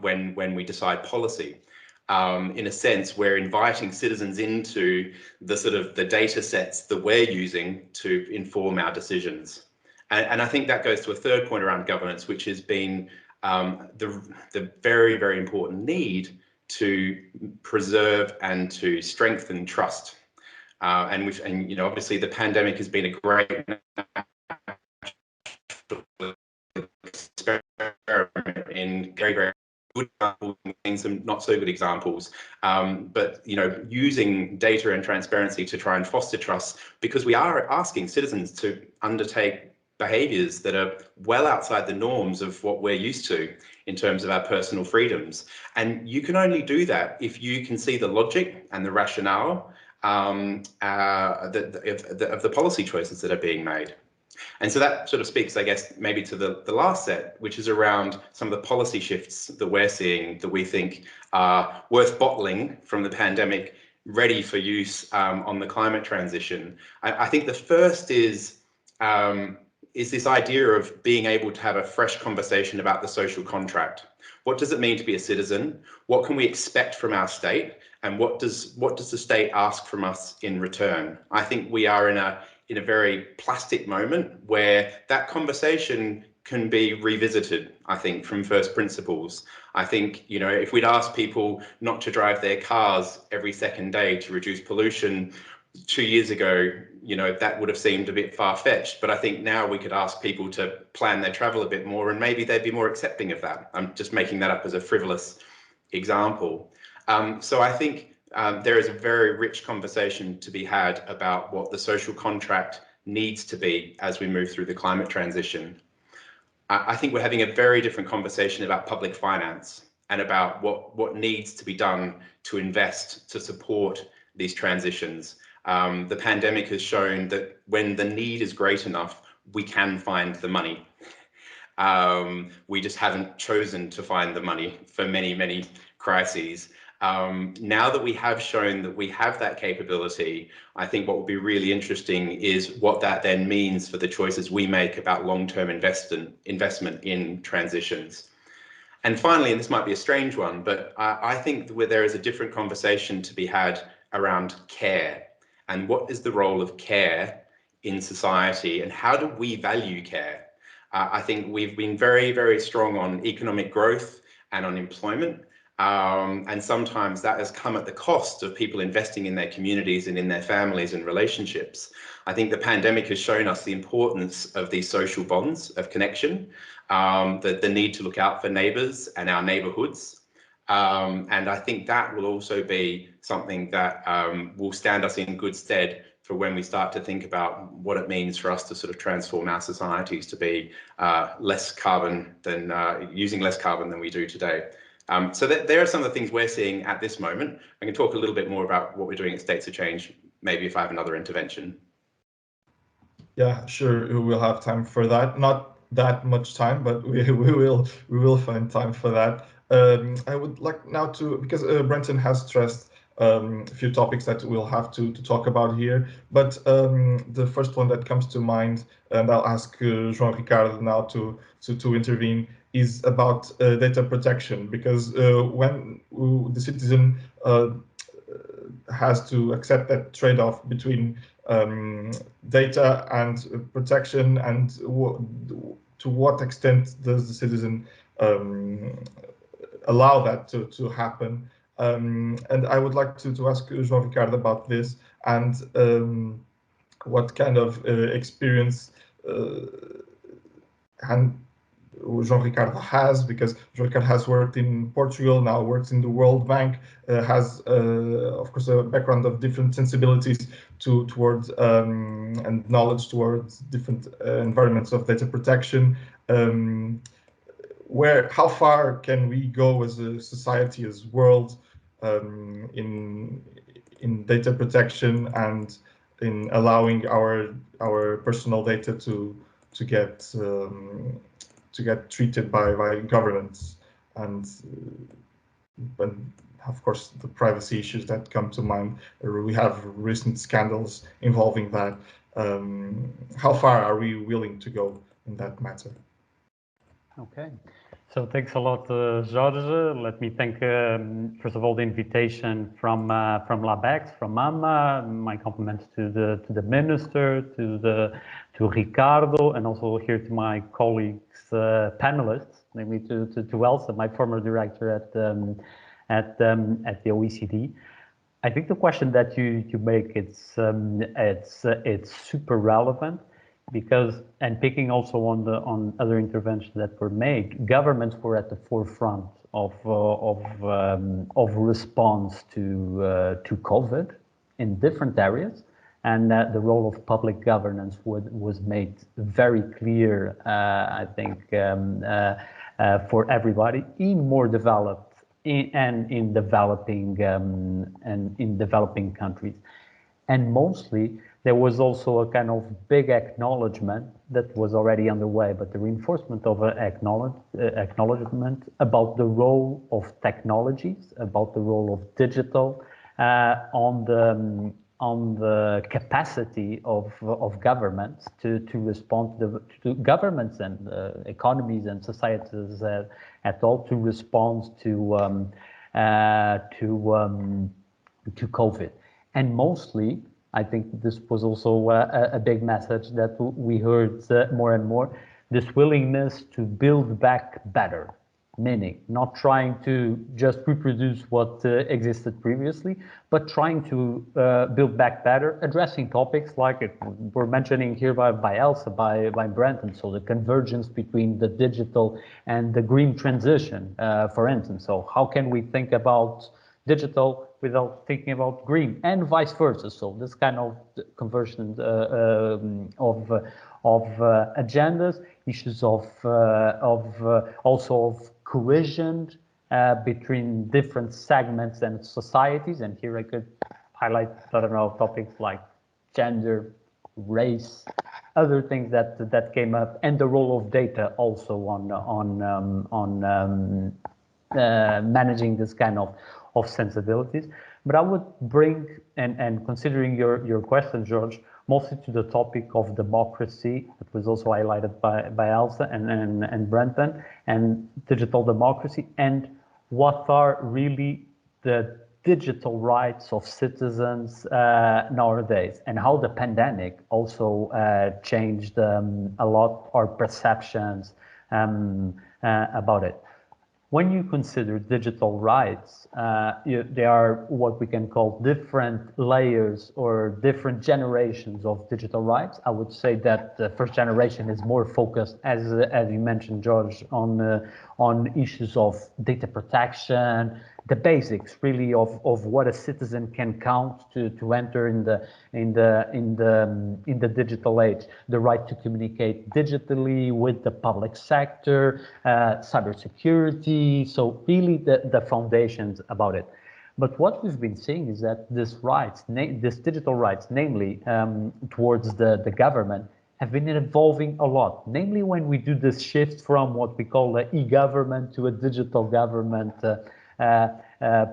when we decide policy. In a sense, we're inviting citizens into the sort of the data sets that we're using to inform our decisions. And I think that goes to a third point around governance, which has been the very, very important need to preserve and to strengthen trust. And you know, obviously the pandemic has been a great experiment in very, very good examples and some not so good examples, but you know, using data and transparency to try and foster trust, because we are asking citizens to undertake behaviours that are well outside the norms of what we're used to in terms of our personal freedoms. And you can only do that if you can see the logic and the rationale of the policy choices that are being made. And so that sort of speaks, I guess, maybe to the last set, which is around some of the policy shifts that we're seeing that we think are worth bottling from the pandemic, ready for use on the climate transition. I think the first is this idea of being able to have a fresh conversation about the social contract. What does it mean to be a citizen? What can we expect from our state? And what does the state ask from us in return? I think we are in a very plastic moment where that conversation can be revisited, I think, from first principles. I think, you know, if we'd asked people not to drive their cars every second day to reduce pollution 2 years ago, you know, that would have seemed a bit far-fetched. But I think now we could ask people to plan their travel a bit more, and maybe they'd be more accepting of that. I'm just making that up as a frivolous example. So I think there is a very rich conversation to be had about what the social contract needs to be as we move through the climate transition. I think we're having a very different conversation about public finance and about what needs to be done to invest to support these transitions. The pandemic has shown that when the need is great enough, we can find the money. We just haven't chosen to find the money for many, many crises. Now that we have shown that we have that capability, I think what will be really interesting is what that then means for the choices we make about long-term investment in transitions. And finally, and this might be a strange one, but I think that there is a different conversation to be had around care. And what is the role of care in society, and how do we value care? I think we've been very, very strong on economic growth and on employment. And sometimes that has come at the cost of people investing in their communities and in their families and relationships. I think the pandemic has shown us the importance of these social bonds of connection, the need to look out for neighbours and our neighbourhoods. And I think that will also be something that will stand us in good stead for when we start to think about what it means for us to sort of transform our societies to be less carbon than using less carbon than we do today. So there are some of the things we're seeing at this moment. I can talk a little bit more about what we're doing at States of Change, maybe if I have another intervention. Yeah, sure. We'll have time for that. Not that much time, but we will find time for that. I would like now to, because Brenton has stressed a few topics that we'll have to talk about here, but the first one that comes to mind, and I'll ask João Ricardo now to intervene, is about data protection, because when the citizen has to accept that trade-off between data and protection, and to what extent does the citizen allow that to happen. And I would like to ask João Ricardo about this, and what kind of experience João Ricardo has, because João Ricardo has worked in Portugal, now works in the World Bank, has of course a background of different sensibilities towards and knowledge towards different environments of data protection. How far can we go as a society, as world, in data protection and in allowing our personal data to get treated by governance, and of course the privacy issues that come to mind. We have recent scandals involving that. How far are we willing to go in that matter? Okay. So thanks a lot, Jorge. Let me thank, first of all, the invitation from LabEx, from Mama. My compliments to the minister, to Ricardo, and also here to my colleagues, panelists, namely to Elsa, my former director at the OECD. I think the question that you make, it's super relevant. Because, and picking also on other interventions that were made, governments were at the forefront of response to COVID in different areas, and the role of public governance was made very clear, I think, for everybody in more developed and in developing countries, and mostly. There was also a kind of big acknowledgement that was already underway, but the reinforcement of acknowledgement about the role of technologies, about the role of digital, on the capacity of governments to respond to governments and economies and societies at all to respond to COVID, and mostly. I think this was also a big message that we heard more and more, this willingness to build back better, meaning not trying to just reproduce what existed previously, but trying to build back better, addressing topics like we're mentioning here by Elsa, by Brenton, so the convergence between the digital and the green transition, for instance. So how can we think about digital without thinking about green, and vice versa? So this kind of conversion of agendas, issues of also of cohesion between different segments and societies. And here I could highlight, I don't know, topics like gender, race, other things that came up, and the role of data also on managing this kind of sensibilities. But I would bring, and considering your question, George, mostly to the topic of democracy, that was also highlighted by Elsa and Brenton, and digital democracy, and what are really the digital rights of citizens nowadays, and how the pandemic also changed a lot our perceptions about it. When you consider digital rights, there are what we can call different layers or different generations of digital rights. I would say that the first generation is more focused, as you mentioned, George, on issues of data protection, the basics really of what a citizen can count to enter in the digital age, the right to communicate digitally with the public sector, cybersecurity, so really the foundations about it. But what we've been seeing is that this digital rights, namely towards the government, have been evolving a lot, namely when we do this shift from what we call the e-government to a digital government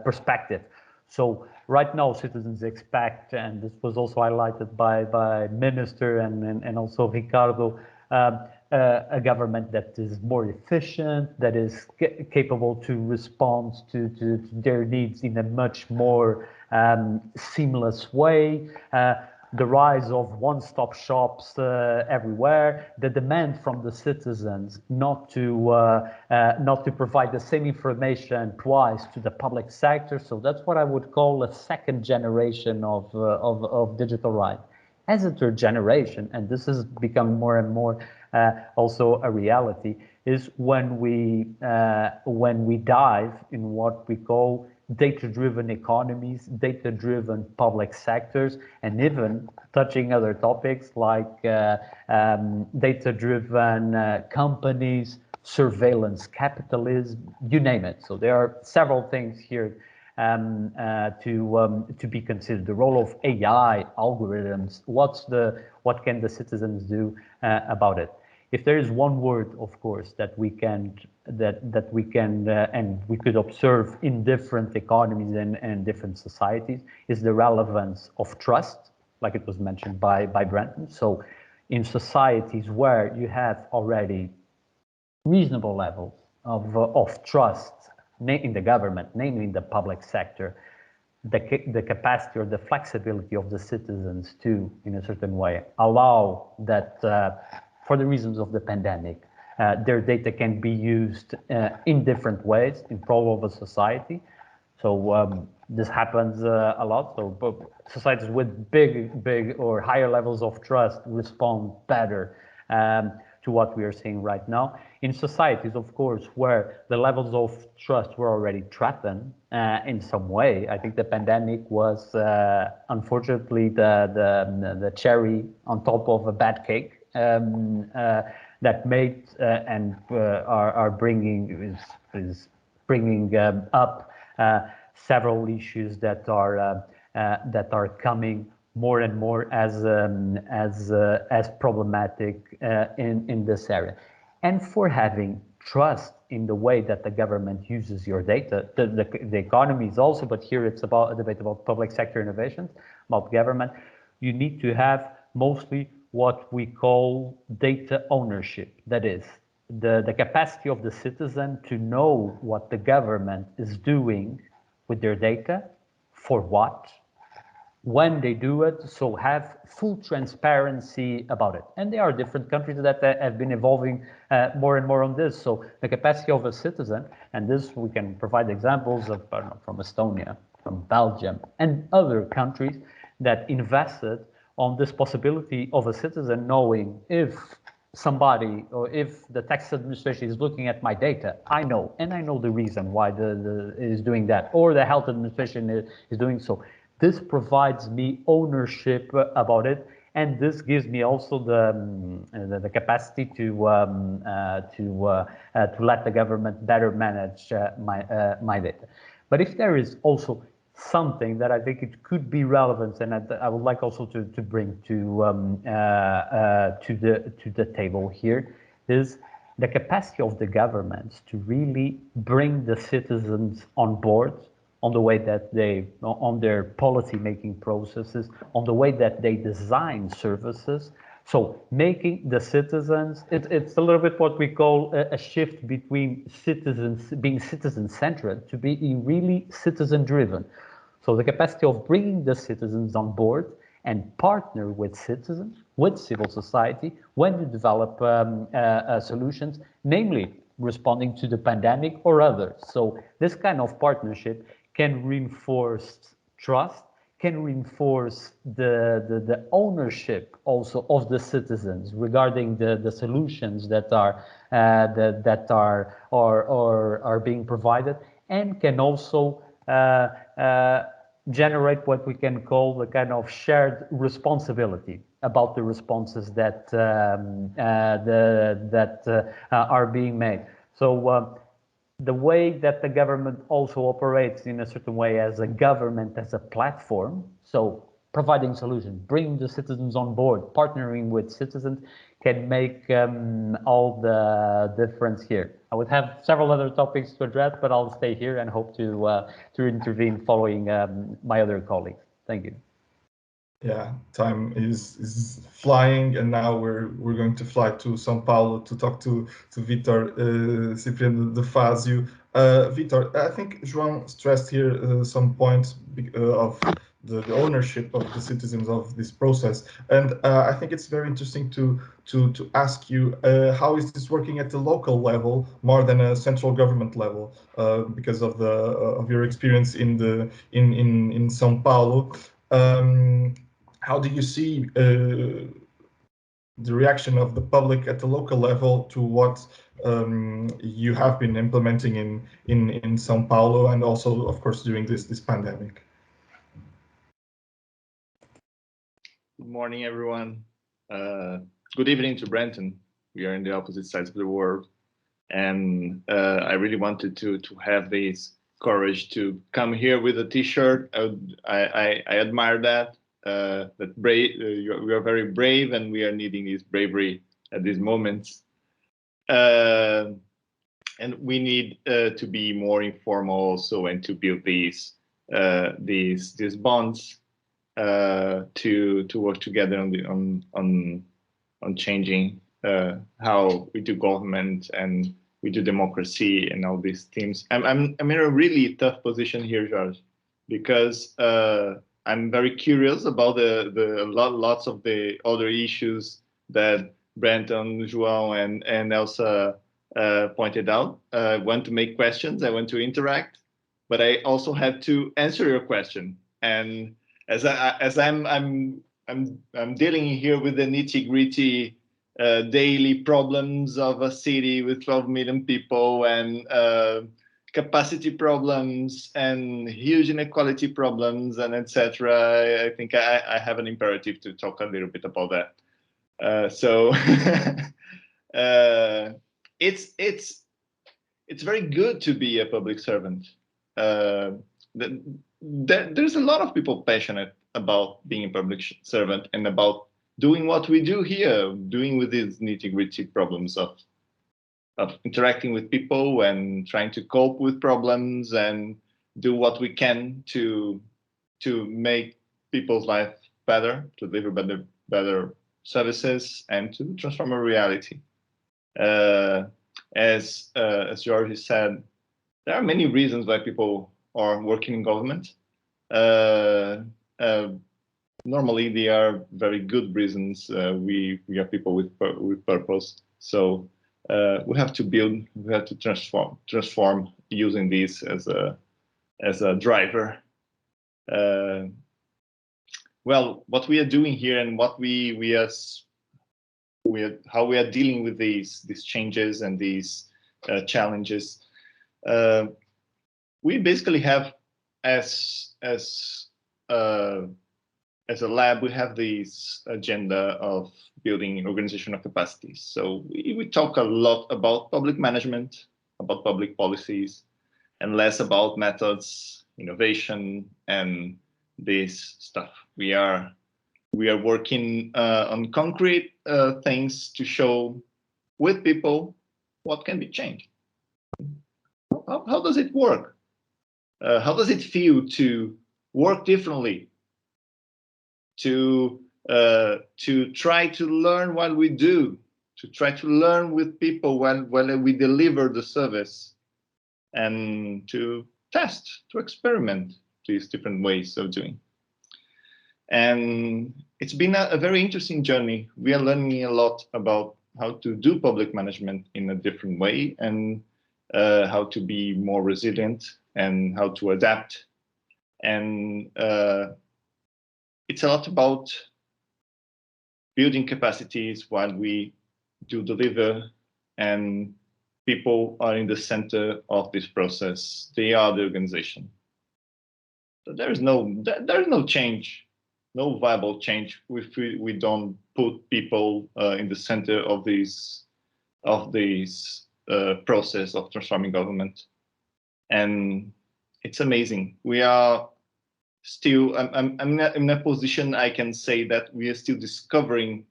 perspective. So right now, citizens expect, and this was also highlighted by Minister and also Ricardo, a government that is more efficient, that is capable to respond to their needs in a much more seamless way. The rise of one-stop shops everywhere, the demand from the citizens not to provide the same information twice to the public sector. So that's what I would call a second generation of digital right. As a third generation, and this has become more and more also a reality, is when we dive in what we call data-driven economies, data-driven public sectors, and even touching other topics like data-driven companies, surveillance capitalism, you name it. So there are several things here to be considered. The role of AI, algorithms, what can the citizens do about it? If there is one word, of course, that we can and we could observe in different economies and different societies, is the relevance of trust, like it was mentioned by Brenton. So in societies where you have already reasonable levels of trust in the government, namely in the public sector, the capacity or the flexibility of the citizens to, in a certain way, allow that for the reasons of the pandemic, their data can be used in different ways in pro of a society. So this happens a lot. So societies with big or higher levels of trust respond better to what we are seeing right now. In societies, of course, where the levels of trust were already threatened in some way, I think the pandemic was unfortunately the cherry on top of a bad cake that made and are bringing is bringing up several issues that are coming more and more as problematic in this area. And for having trust in the way that the government uses your data, the economy is also, but here it's about a debate about public sector innovations, about government. You need to have mostly what we call data ownership. That is, the capacity of the citizen to know what the government is doing with their data, for what, when they do it, so have full transparency about it. And there are different countries that have been evolving more and more on this. So the capacity of a citizen, and this we can provide examples of from Estonia, from Belgium, and other countries that invested on this possibility of a citizen knowing if somebody or if the tax administration is looking at my data, I know, and I know the reason why is doing that, or the health administration is doing so. This provides me ownership about it, and this gives me also the capacity to let the government better manage my data. But if there is also something that I think it could be relevant, and I would like also to bring to the table here, is the capacity of the governments to really bring the citizens on board on the way that on their policy making processes, on the way that they design services. So making the citizens, it's a little bit what we call a shift between citizens being citizen-centered to being really citizen-driven. So the capacity of bringing the citizens on board and partner with citizens, with civil society, when you develop solutions, namely responding to the pandemic or others. So this kind of partnership can reinforce trust, can reinforce the ownership also of the citizens regarding the solutions that are being provided, and can also generate what we can call the kind of shared responsibility about the responses that are being made. So the way that the government also operates in a certain way as a government, as a platform, so providing solutions, bringing the citizens on board, partnering with citizens, can make all the difference here. I would have several other topics to address, but I'll stay here and hope to intervene following my other colleagues. Thank you. Yeah, time is flying, and now we're going to fly to São Paulo to talk to Vitor Cipriano de Fazio. Vitor, I think João stressed here some points of the ownership of the citizens of this process, and I think it's very interesting to ask you how is this working at the local level more than a central government level, because of your experience in São Paulo. How do you see the reaction of the public at the local level to what you have been implementing in São Paulo, and also, of course, during this pandemic? Good morning, everyone. Good evening to Brenton. We are in the opposite sides of the world, and I really wanted to have this courage to come here with a T-shirt. I admire that. That brave, we are very brave, and we are needing this bravery at these moments. And we need to be more informal also, and to build these bonds to work together on changing how we do government and we do democracy and all these themes. I'm in a really tough position here, George, because I'm very curious about lots of the other issues that Brenton, João, and Elsa pointed out. I want to make questions. I want to interact, but I also have to answer your question. And as I'm dealing here with the nitty-gritty daily problems of a city with 12 million people and capacity problems and huge inequality problems and etc. I think I have an imperative to talk a little bit about that. So it's very good to be a public servant. There's a lot of people passionate about being a public servant and about doing what we do here, doing with these nitty-gritty problems of interacting with people and trying to cope with problems and do what we can to make people's life better, to deliver better services, and to transform a reality. As George said, there are many reasons why people are working in government. Normally, they are very good reasons. We are people with purpose, so we have to build, we have to transform using this as a driver. Well, what we are doing here and what how we are dealing with these changes and these challenges. We basically have as a lab, we have this agenda of building organizational capacities. So we talk a lot about public management, about public policies, and less about methods, innovation, and this stuff. We are working on concrete things to show with people what can be changed. How does it work? How does it feel to work differently? To try to learn what we do, to try to learn with people when we deliver the service, and to test, to experiment these different ways of doing. And it's been a very interesting journey. We are learning a lot about how to do public management in a different way, and how to be more resilient and how to adapt. And it's a lot about building capacities while we do deliver, and people are in the center of this process. They are the organization. So there is no change, no viable change if we don't put people in the center of this process of transforming government. And it's amazing. We are still, I'm in a position I can say that we are still discovering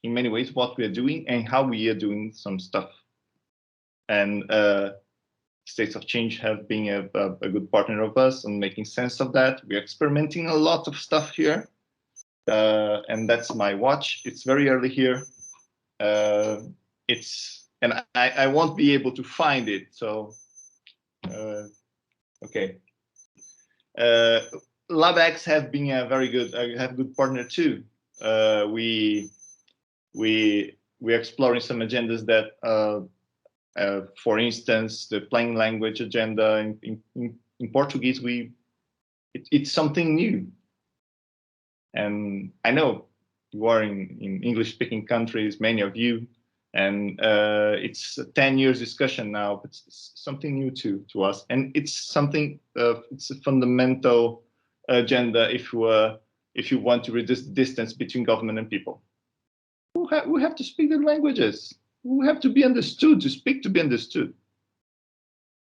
in many ways what we are doing and how we are doing some stuff. And States of Change have been a good partner of us and making sense of that. We're experimenting a lot of stuff here. And that's my watch. It's very early here. And I won't be able to find it. So, okay. LabX have been a very good, good partner too. We're exploring some agendas that, for instance, the plain language agenda in Portuguese, it's something new. And I know you are in English-speaking countries, many of you, and it's a 10 years discussion now, but it's something new to us. And it's something, it's a fundamental agenda if you want to reduce the distance between government and people. We have to speak their languages. We have to be understood, to speak to be understood.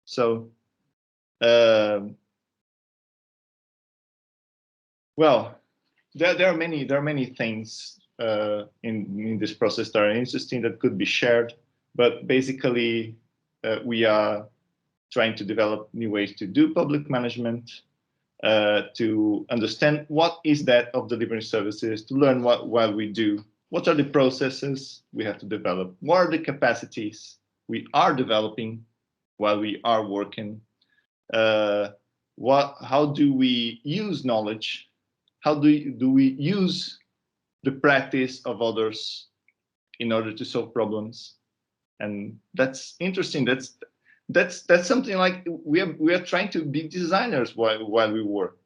So, well, there are many things in this process that are interesting that could be shared, but basically we are trying to develop new ways to do public management, to understand what is that of delivering services, to learn what we do, what are the processes we have to develop, what are the capacities, we are developing while we are working. How do we use knowledge? How do we use the practice of others in order to solve problems? And that's interesting. That's something like we are trying to be designers while we work,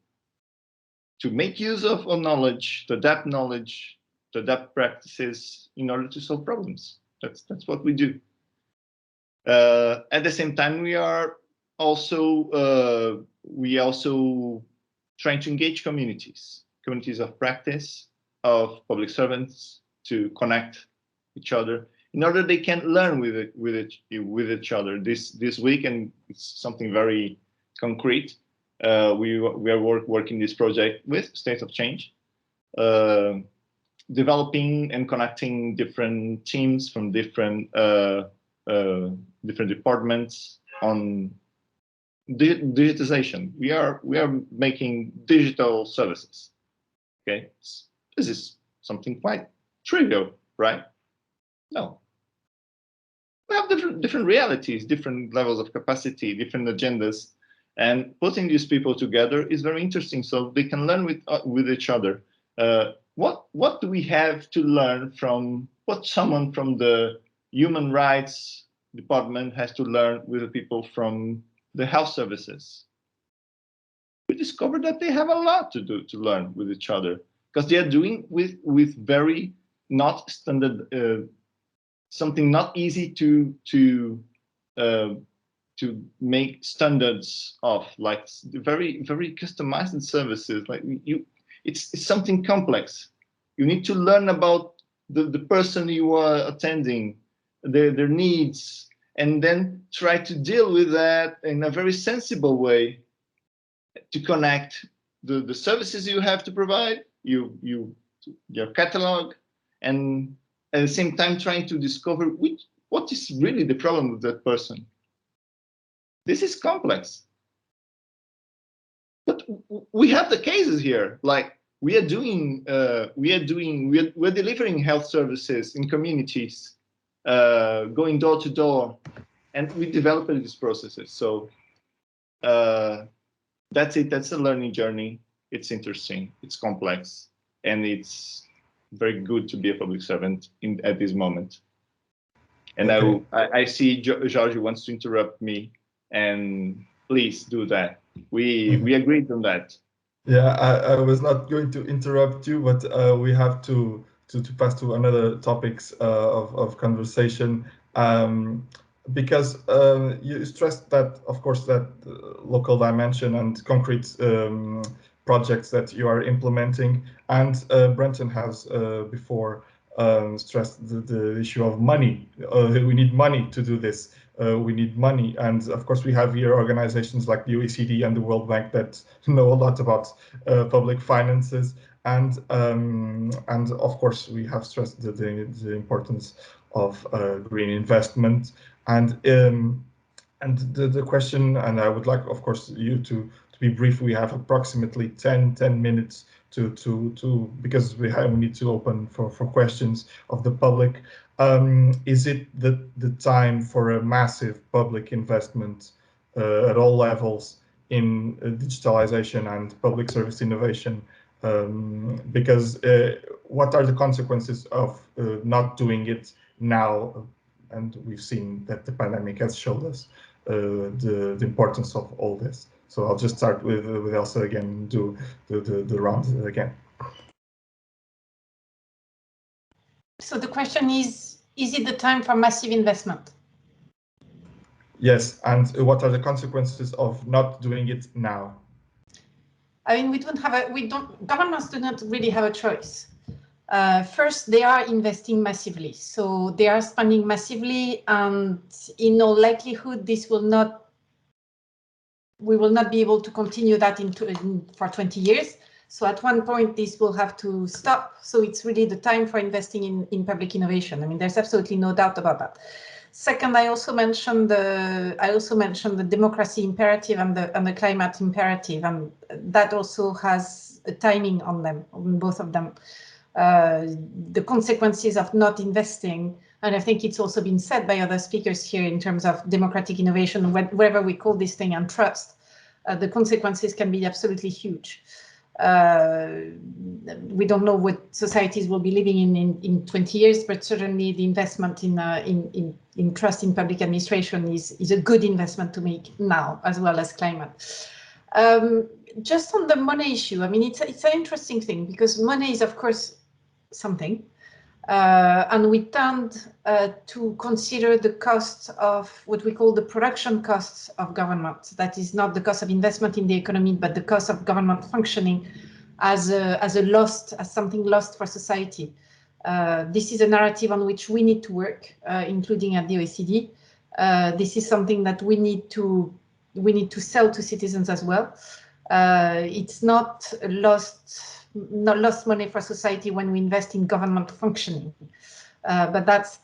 to make use of knowledge, to adapt practices in order to solve problems. That's what we do. At the same time, we are also trying to engage communities of practice, of public servants, to connect each other in order they can learn with each other. This week, and it's something very concrete. We are working this project with State of Change, developing and connecting different teams from different departments on digitization. We are making digital services. Okay, this is something quite trivial, right? No, we have different realities, different levels of capacity, different agendas, and putting these people together is very interesting. So they can learn with each other. What do we have to learn from what someone from the human rights department has to learn with the people from the health services? We discovered that they have a lot to learn with each other, because they are doing with very not standard, something not easy to make standards of, like very customized services. Like it's something complex. You need to learn about the person you are attending, their needs, and then try to deal with that in a very sensible way, to connect the services you have to provide, your catalog, and at the same time trying to discover what is really the problem with that person. This is complex. But we have the cases here. Like we're delivering health services in communities, going door to door, and we developed these processes. So that's it. That's a learning journey. It's interesting. It's complex, and it's very good to be a public servant at this moment. And okay. I see Jorge wants to interrupt me, and please do that. We agreed on that. Yeah, I was not going to interrupt you, but we have to pass to another topics of conversation, because you stressed that, of course, that local dimension and concrete projects that you are implementing, and Brenton has before stressed the issue of money. We need money to do this. We need money, and of course we have here organizations like the OECD and the World Bank that know a lot about public finances, and of course we have stressed the importance of green investment, and the question, and I would like, of course, you to be brief. We have approximately 10 minutes to because we need to open for questions of the public. Is it the time for a massive public investment at all levels in digitalization and public service innovation? Because what are the consequences of not doing it now? And we've seen that the pandemic has showed us the importance of all this. So I'll just start with Elsa again, do the round again. So the question is it the time for massive investment? Yes, and what are the consequences of not doing it now? I mean, governments do not really have a choice. First, they are investing massively, so they are spending massively, and in all likelihood, we will not be able to continue that for 20 years. So at one point, this will have to stop. So it's really the time for investing in public innovation. I mean, there's absolutely no doubt about that. Second, I also mentioned the democracy imperative and the climate imperative, and that also has a timing on them, on both of them. The consequences of not investing And I think it's also been said by other speakers here in terms of democratic innovation, whatever we call this thing, and trust. The consequences can be absolutely huge. We don't know what societies will be living in 20 years, but certainly the investment in trust in public administration is a good investment to make now, as well as climate. Just on the money issue, I mean, it's an interesting thing, because money is, of course, something. And we tend to consider the cost of what we call the production costs of government. That is not the cost of investment in the economy, but the cost of government functioning as something lost for society. This is a narrative on which we need to work, including at the OECD. This is something that we need to sell to citizens as well. It's not lost money for society when we invest in government functioning, but that's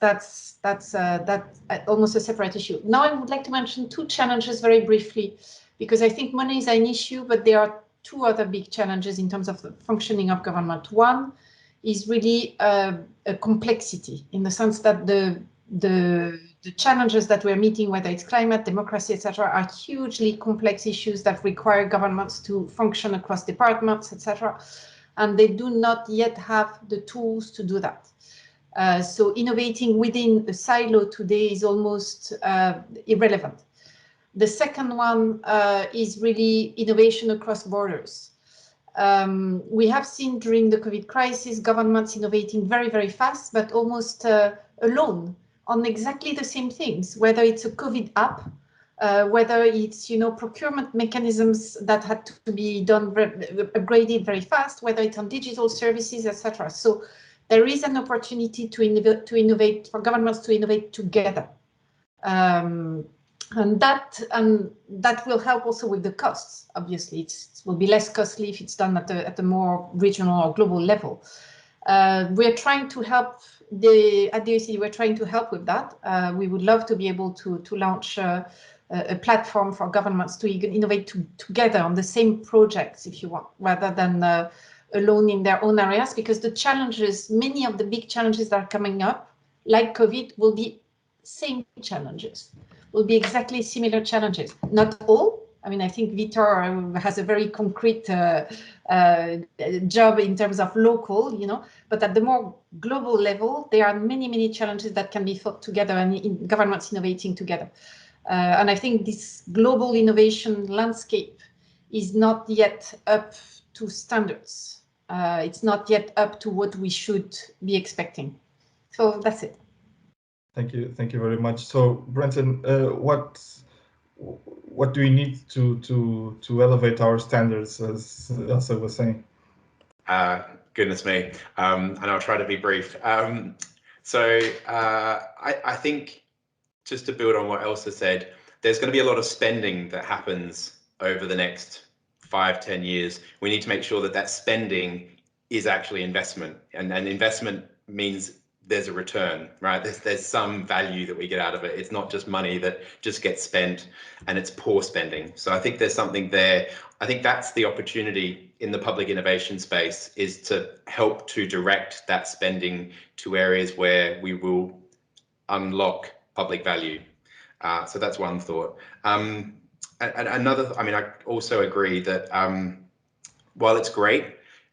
almost a separate issue. Now I would like to mention two challenges very briefly, because I think money is an issue, but there are two other big challenges in terms of the functioning of government. One is really a complexity, in the sense that the challenges that we're meeting, whether it's climate, democracy, etc., are hugely complex issues that require governments to function across departments, etc., and they do not yet have the tools to do that. So innovating within a silo today is almost irrelevant. The second one is really innovation across borders. We have seen during the COVID crisis governments innovating very, very fast, but almost alone on exactly the same things, whether it's a COVID app, whether it's, you know, procurement mechanisms that had to be done, upgraded very fast, whether it's on digital services, etc. So there is an opportunity to innovate for governments to innovate together, and that will help also with the costs. Obviously, it will be less costly if it's done at a more regional or global level. We're trying to help at the OECD. We're trying to help with that. We would love to be able to launch a platform for governments to innovate together on the same projects, if you want, rather than alone in their own areas, because the challenges, many of the big challenges that are coming up, like COVID, will be same challenges, will be exactly similar challenges. Not all. I mean, I think Vitor has a very concrete job in terms of local, you know, but at the more global level, there are many, many challenges that can be thought together and governments innovating together. And I think this global innovation landscape is not yet up to standards. It's not yet up to what we should be expecting. So that's it. Thank you very much. So, Brenton, what do we need to elevate our standards, as Elsa was saying? Goodness me, and I'll try to be brief. I think, just to build on what Elsa said, there's going to be a lot of spending that happens over the next 5-10 years. We need to make sure that that spending is actually investment, and investment means there's a return, right? There's some value that we get out of it. It's not just money that just gets spent and it's poor spending. So I think there's something there. I think that's the opportunity in the public innovation space, is to help to direct that spending to areas where we will unlock public value. So that's one thought. And another, I mean, I also agree that while it's great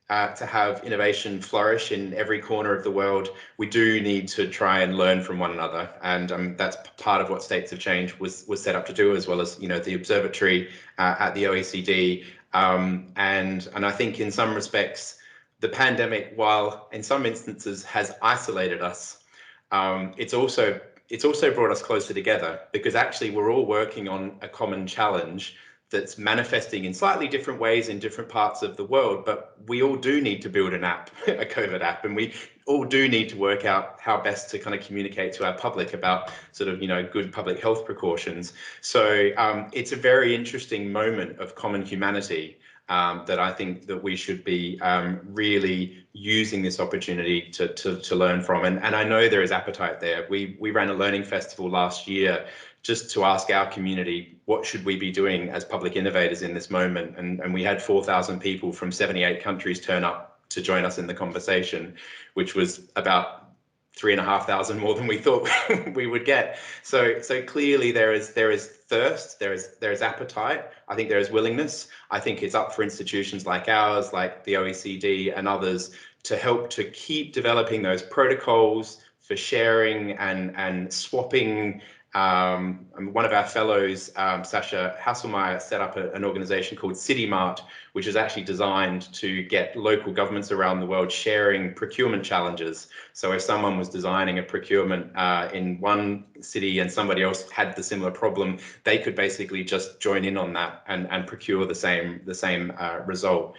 to have innovation flourish in every corner of the world, we do need to try and learn from one another. And that's part of what States of Change was set up to do, as well as, you know, the observatory at the OECD. And I think in some respects, the pandemic, while in some instances has isolated us, it's also brought us closer together, because actually we're all working on a common challenge that's manifesting in slightly different ways in different parts of the world. But we all do need to build an app, a COVID app, and we all do need to work out how best to kind of communicate to our public about sort of, you know, good public health precautions. So it's a very interesting moment of common humanity that I think that we should be really using this opportunity to learn from. And I know there is appetite there. We ran a learning festival last year just to ask our community, what should we be doing as public innovators in this moment? And we had 4,000 people from 78 countries turn up to join us in the conversation, which was about 3,500 more than we thought we would get. So clearly there is thirst, there is appetite. I think there is willingness. I think it's up for institutions like ours, like the OECD and others, to help to keep developing those protocols for sharing and swapping. One of our fellows, Sasha Hasselmeyer, set up an organization called CityMart, which is actually designed to get local governments around the world sharing procurement challenges. So if someone was designing a procurement in one city and somebody else had the similar problem, they could basically just join in on that and procure the same result.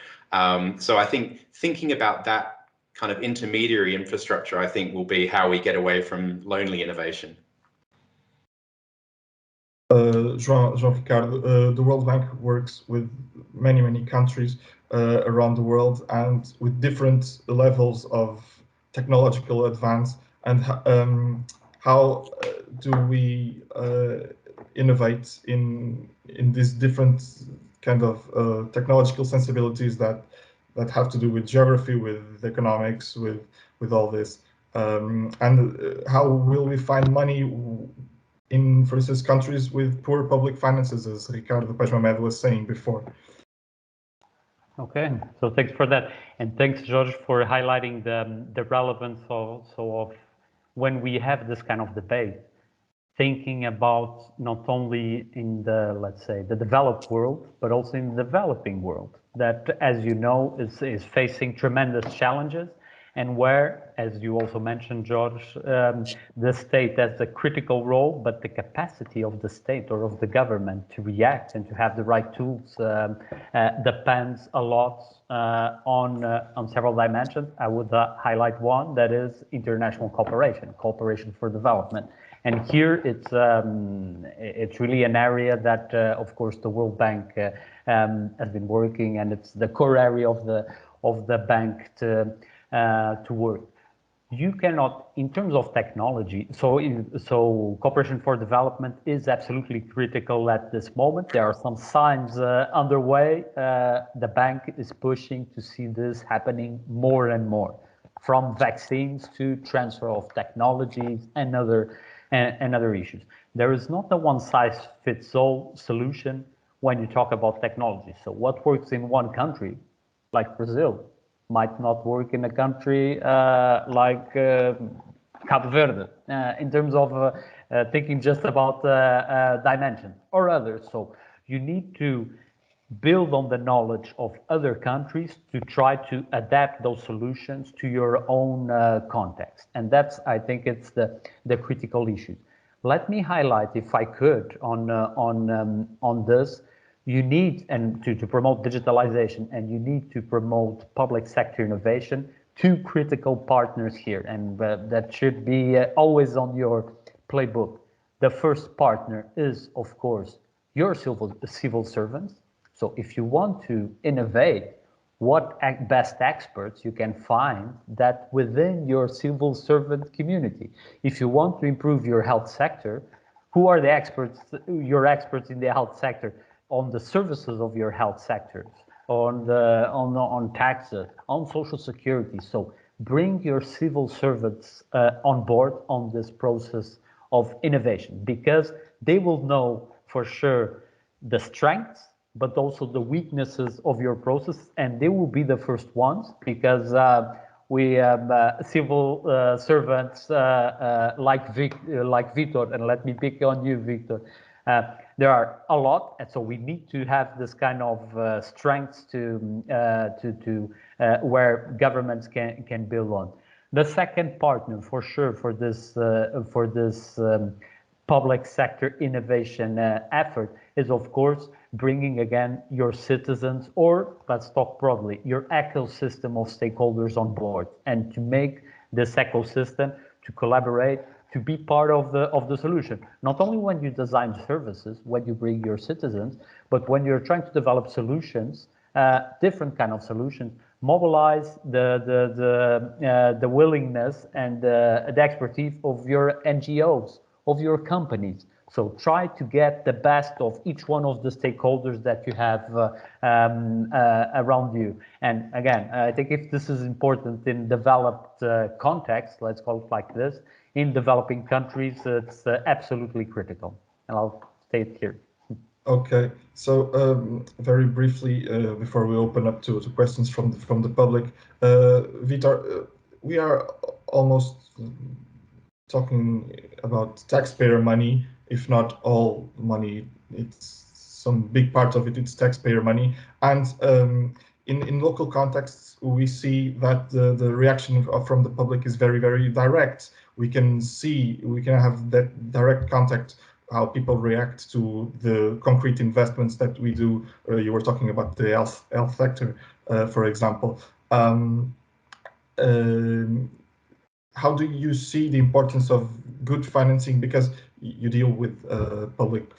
So I think thinking about that kind of intermediary infrastructure, I think, will be how we get away from lonely innovation. João Ricardo, the World Bank works with many countries around the world and with different levels of technological advance. And how do we innovate in these different kind of technological sensibilities that have to do with geography, with economics, with all this, and how will we find money in, for instance, countries with poor public finances, as Ricardo Paz-Mamed was saying before? Okay, so thanks for that, and thanks, George, for highlighting the relevance also of when we have this kind of debate, thinking about not only in the, let's say, the developed world, but also in the developing world, that, as you know, is facing tremendous challenges, and where, as you also mentioned, George, the state has a critical role, but the capacity of the state or of the government to react and to have the right tools depends a lot on several dimensions. I would highlight one, that is international cooperation for development. And here it's really an area that, of course, the World Bank has been working, and it's the core area of the bank to work. You cannot, in terms of technology, so cooperation for development is absolutely critical at this moment. There are some signs underway. The bank is pushing to see this happening more and more, from vaccines to transfer of technologies and other issues. There is not a one-size-fits-all solution when you talk about technology. So what works in one country, like Brazil, might not work in a country like Cabo Verde, in terms of thinking just about dimensions or others. So you need to build on the knowledge of other countries to try to adapt those solutions to your own context. And that's, I think, it's the critical issue. Let me highlight, if I could, on this. You need, and to promote digitalization, and you need to promote public sector innovation, two critical partners here, and that should be always on your playbook. The first partner is, of course, your civil servants. So if you want to innovate, what best experts you can find that within your civil servant community. If you want to improve your health sector, who are the experts, your experts in the health sector? On the services of your health sectors, on taxes, on social security. So bring your civil servants on board on this process of innovation, because they will know for sure the strengths, but also the weaknesses of your process, and they will be the first ones, because we have civil servants like Victor, and let me pick on you, Victor. There are a lot, and so we need to have this kind of strengths to where governments can build on. The second partner, for sure, for this public sector innovation effort is, of course, bringing again your citizens, or let's talk broadly, your ecosystem of stakeholders on board, and to make this ecosystem to collaborate, to be part of the solution. Not only when you design services, when you bring your citizens, but when you're trying to develop solutions, different kind of solutions, mobilize the willingness and the expertise of your NGOs, of your companies. So try to get the best of each one of the stakeholders that you have around you. And again, I think if this is important in developed context, let's call it like this, in developing countries, it's absolutely critical. And I'll state here. Okay, so very briefly, before we open up to questions from the public, Vitor, we are almost talking about taxpayer money, if not all money. It's some big part of it, it's taxpayer money. And in local contexts, we see that the reaction from the public is very, very direct. We can have that direct contact, how people react to the concrete investments that we do. You were talking about the health sector, for example. How do you see the importance of good financing? Because you deal with public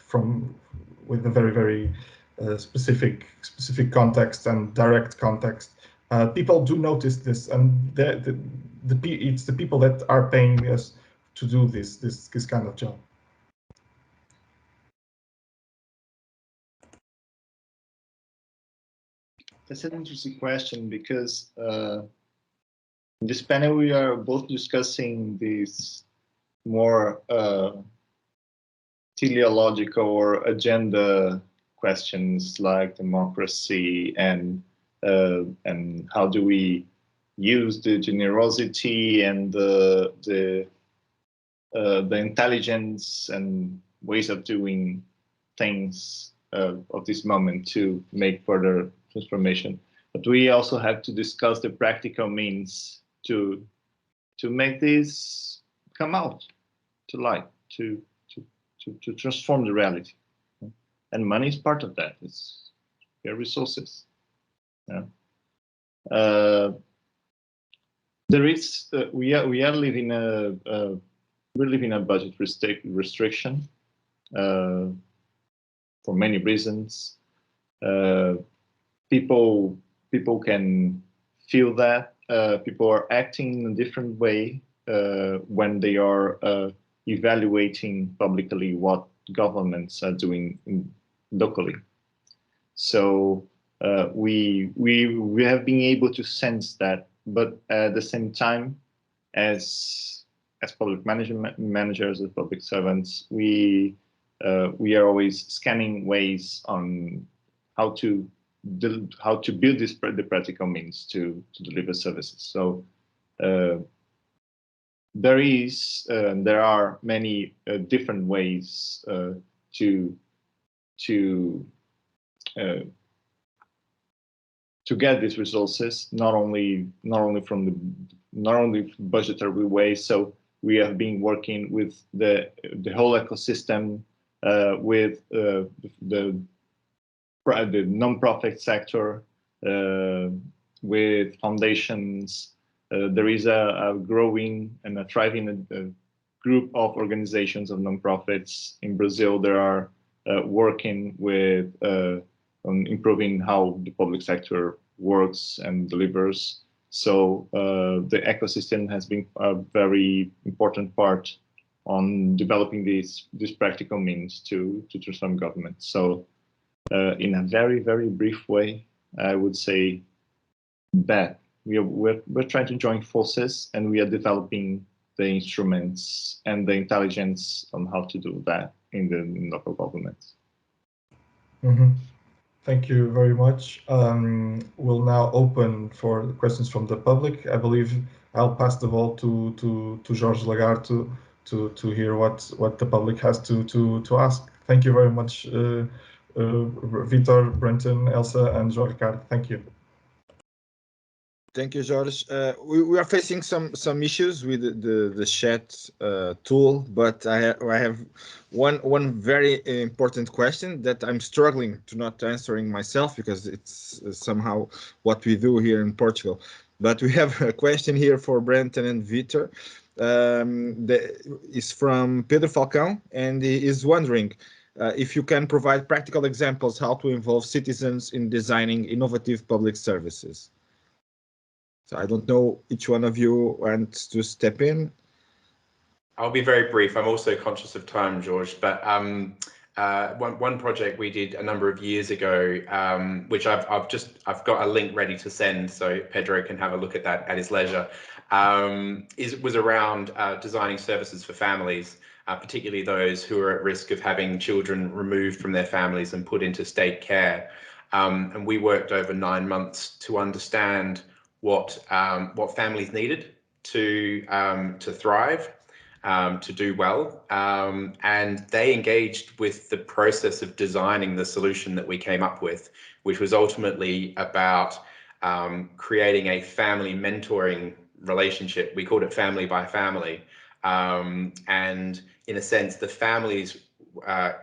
with a very, very specific context and direct context. People do notice this, and it's the people that are paying us to do this kind of job. That's an interesting question, because in this panel we are both discussing these more teleological or agenda questions like democracy and how do we use the generosity and the intelligence and ways of doing things of this moment to make further transformation. But we also have to discuss the practical means to make this come out to light, to transform the reality. And money is part of that. It's your resources. Yeah. There is we are living we're living a budget restriction for many reasons. People can feel that. People are acting in a different way when they are evaluating publicly what governments are doing locally. So we have been able to sense that, but at the same time, as public managers, as public servants, we are always scanning ways on how to build the practical means to deliver services. So there are many different ways to get these resources, not only budgetary ways. So we have been working with the whole ecosystem, with the non-profit sector, with foundations. There is a growing and a thriving group of organizations of non-profits in Brazil. They are working with on improving how the public sector works and delivers. So the ecosystem has been a very important part on developing these practical means to transform government. So in a very, very brief way, I would say that we're trying to join forces, and we are developing the instruments and the intelligence on how to do that in the local governments. Mm-hmm. Thank you very much. We'll now open for questions from the public. I believe I'll pass the ball to Jorge Lagarde to hear what the public has to ask. Thank you very much, Vitor, Brenton, Elsa, and Jorge Lagarde. Thank you. Thank you, Jorge. We are facing some issues with the chat tool, but I have one very important question that I'm struggling to not answering myself, because it's somehow what we do here in Portugal. But we have a question here for Brenton and Vitor. That is from Pedro Falcão, and he is wondering if you can provide practical examples how to involve citizens in designing innovative public services. So I don't know, each one of you wants to step in. I'll be very brief. I'm also conscious of time, George, but one project we did a number of years ago, which I've got a link ready to send, so Pedro can have a look at that at his leisure, was around designing services for families, particularly those who are at risk of having children removed from their families and put into state care. And we worked over 9 months to understand what families needed to thrive, to do well, and they engaged with the process of designing the solution that we came up with, which was ultimately about creating a family mentoring relationship. We called it family by family, and in a sense, the families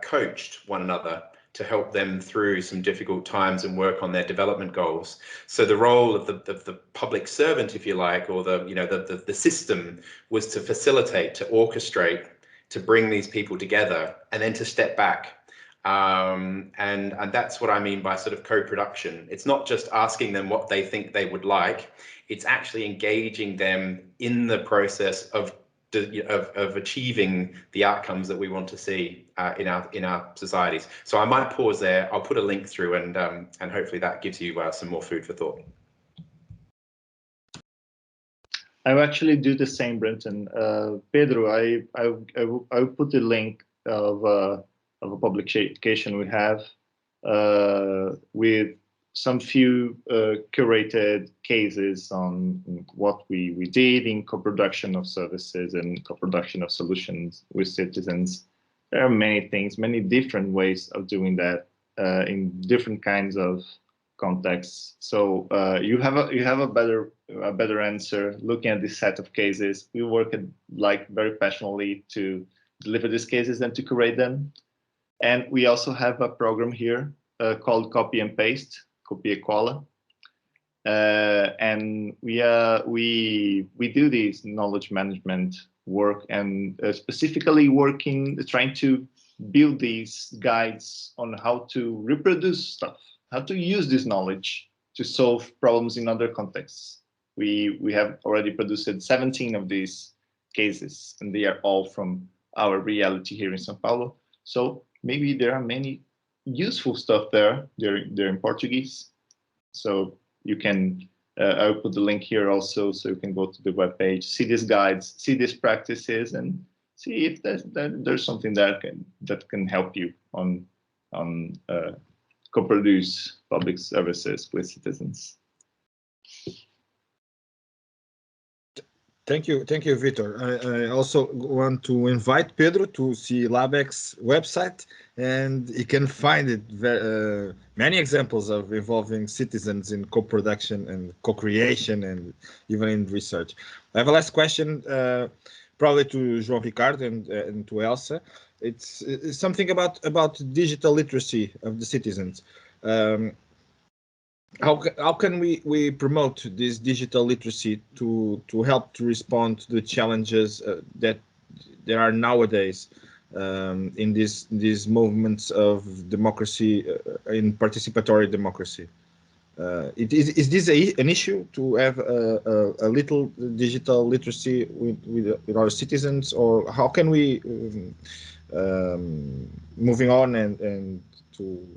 coached one another to help them through some difficult times and work on their development goals. So the role of the public servant, if you like, or the system, was to facilitate, to orchestrate, to bring these people together, and then to step back. And that's what I mean by sort of co-production. It's not just asking them what they think they would like, it's actually engaging them in the process of achieving the outcomes that we want to see in our societies. So I might pause there. I'll put a link through, and hopefully that gives you some more food for thought. I will actually do the same, Brenton. Pedro, I will put the link of a publication we have with some few curated cases on what we did in co-production of services and co-production of solutions with citizens. There are many things, many different ways of doing that in different kinds of contexts. So you have a better answer looking at this set of cases. We work very passionately to deliver these cases and to curate them. And we also have a program here called Copy and Paste, Copia e Cola. And we do this knowledge management work, and specifically trying to build these guides on how to reproduce stuff, how to use this knowledge to solve problems in other contexts. We have already produced 17 of these cases, and they are all from our reality here in São Paulo. So maybe there are many useful stuff there. They're in Portuguese. So you can, I'll put the link here also, so you can go to the webpage, see these guides, see these practices, and see if there's something that can help you on co-produce public services with citizens. Thank you, Vitor. I also want to invite Pedro to see LabEx website, and he can find it many examples of involving citizens in co-production and co-creation, and even in research. I have a last question, probably to João Ricardo and to Elsa. It's something about digital literacy of the citizens. How can we promote this digital literacy to help to respond to the challenges that there are nowadays in these movements of democracy, in participatory democracy? Is this an issue to have a little digital literacy with our citizens, or how can we moving on and to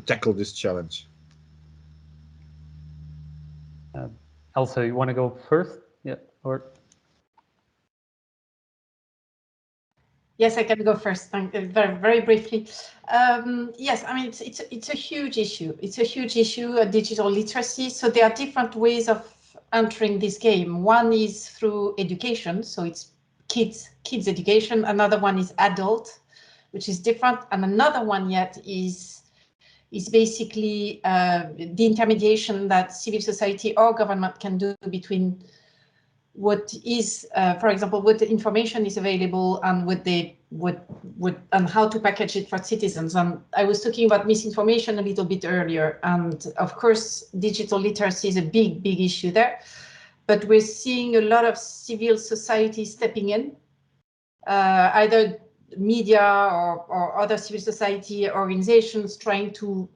tackle this challenge? Elsa, you want to go first? Yeah, or yes, I can go first. Very briefly. Yes, I mean it's a huge issue. It's a huge issue, digital literacy. So there are different ways of entering this game. One is through education, so it's kids education. Another one is adult, which is different, and another one yet is basically the intermediation that civil society or government can do between what is, for example, what the information is available and and how to package it for citizens. And I was talking about misinformation a little bit earlier, and of course, digital literacy is a big issue there. But we're seeing a lot of civil society stepping in, either media or other civil society organizations trying to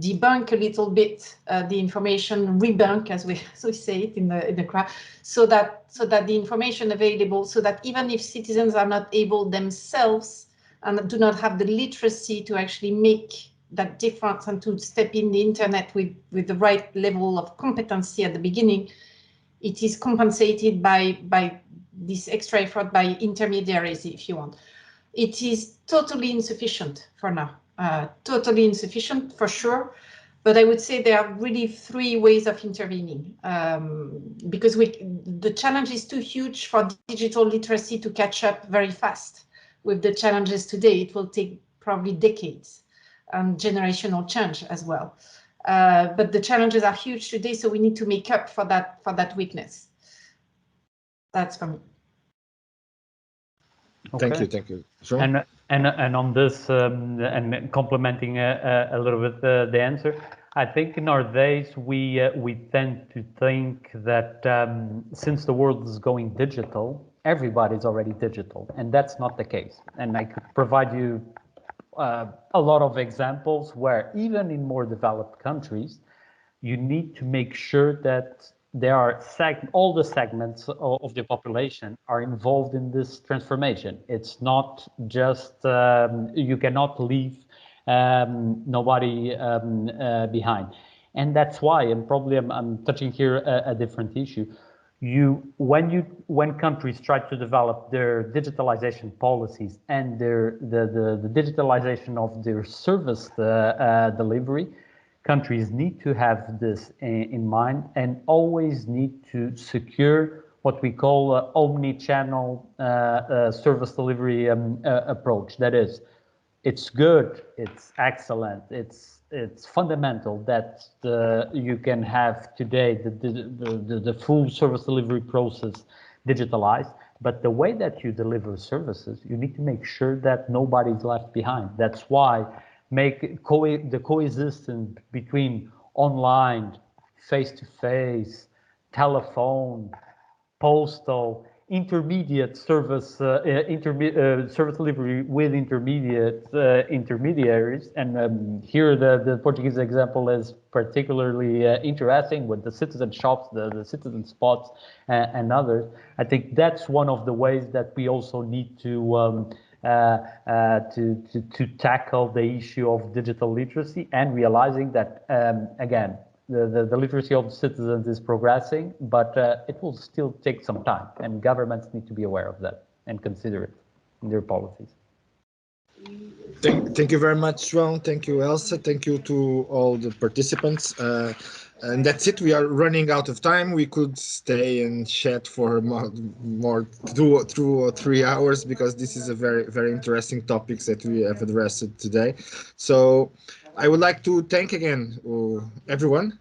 debunk a little bit the information, rebunk, as we say it in the crowd, so that the information available, so that even if citizens are not able themselves and do not have the literacy to actually make that difference and to step in the internet with the right level of competency at the beginning, it is compensated by this extra effort by intermediaries, if you want. It is totally insufficient for now, totally insufficient for sure. But I would say there are really 3 ways of intervening, because the challenge is too huge for digital literacy to catch up very fast with the challenges today. It will take probably decades and generational change as well. But the challenges are huge today, so we need to make up for that weakness. That's for me. Okay. Thank you. João? And on this, and complementing a little bit the answer, I think in our days we tend to think that since the world is going digital, everybody's already digital, and that's not the case. And I could provide you a lot of examples where even in more developed countries, you need to make sure that there are all the segments of the population are involved in this transformation. It's not just, you cannot leave nobody behind. And that's why, and probably I'm touching here a different issue. When countries try to develop their digitalization policies and the digitalization of their service delivery, countries need to have this in mind and always need to secure what we call omni-channel service delivery approach. That is, it's good, it's excellent, it's fundamental that you can have today the full service delivery process digitalized, but the way that you deliver services, you need to make sure that nobody's left behind. That's why make the coexistence between online, face-to-face, telephone, postal, intermediate service, service delivery with intermediaries. And here the Portuguese example is particularly interesting with the citizen shops, the citizen spots, and others. I think that's one of the ways that we also need to tackle the issue of digital literacy and realizing that, again, the literacy of citizens is progressing, but it will still take some time, and governments need to be aware of that and consider it in their policies. Thank you very much, João. Thank you, Elsa. Thank you to all the participants. And that's it. We are running out of time. We could stay and chat for more 2 or 3 hours because this is a very, very interesting topics that we have addressed today. So I would like to thank again everyone.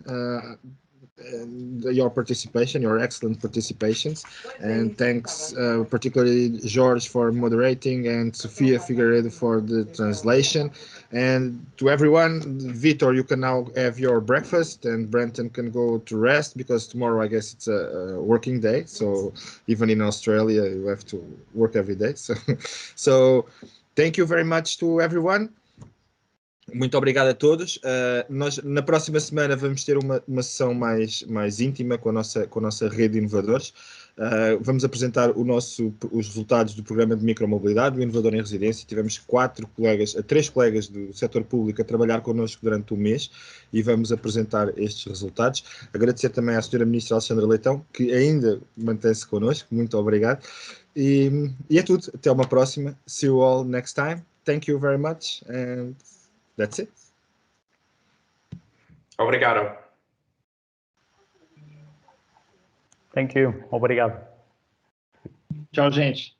Your participation, your excellent participations, and thanks particularly George for moderating and Sofia Figueiredo for the translation, and to everyone. Vitor, you can now have your breakfast, and Brenton can go to rest because tomorrow I guess it's a working day, so even in Australia you have to work every day, so thank you very much to everyone. Muito obrigado a todos. Nós, na próxima semana, vamos ter uma sessão mais íntima com a nossa rede de inovadores. Vamos apresentar os resultados do programa de micromobilidade, do Inovador em Residência. Tivemos 3 colegas do setor público a trabalhar connosco durante o mês e vamos apresentar estes resultados. Agradecer também à Sra. Ministra Alexandra Leitão, que ainda mantém-se connosco. Muito obrigado. E é tudo. Até uma próxima. See you all next time. Thank you very much. And that's it. Obrigado. Thank you. Obrigado. Tchau, gente.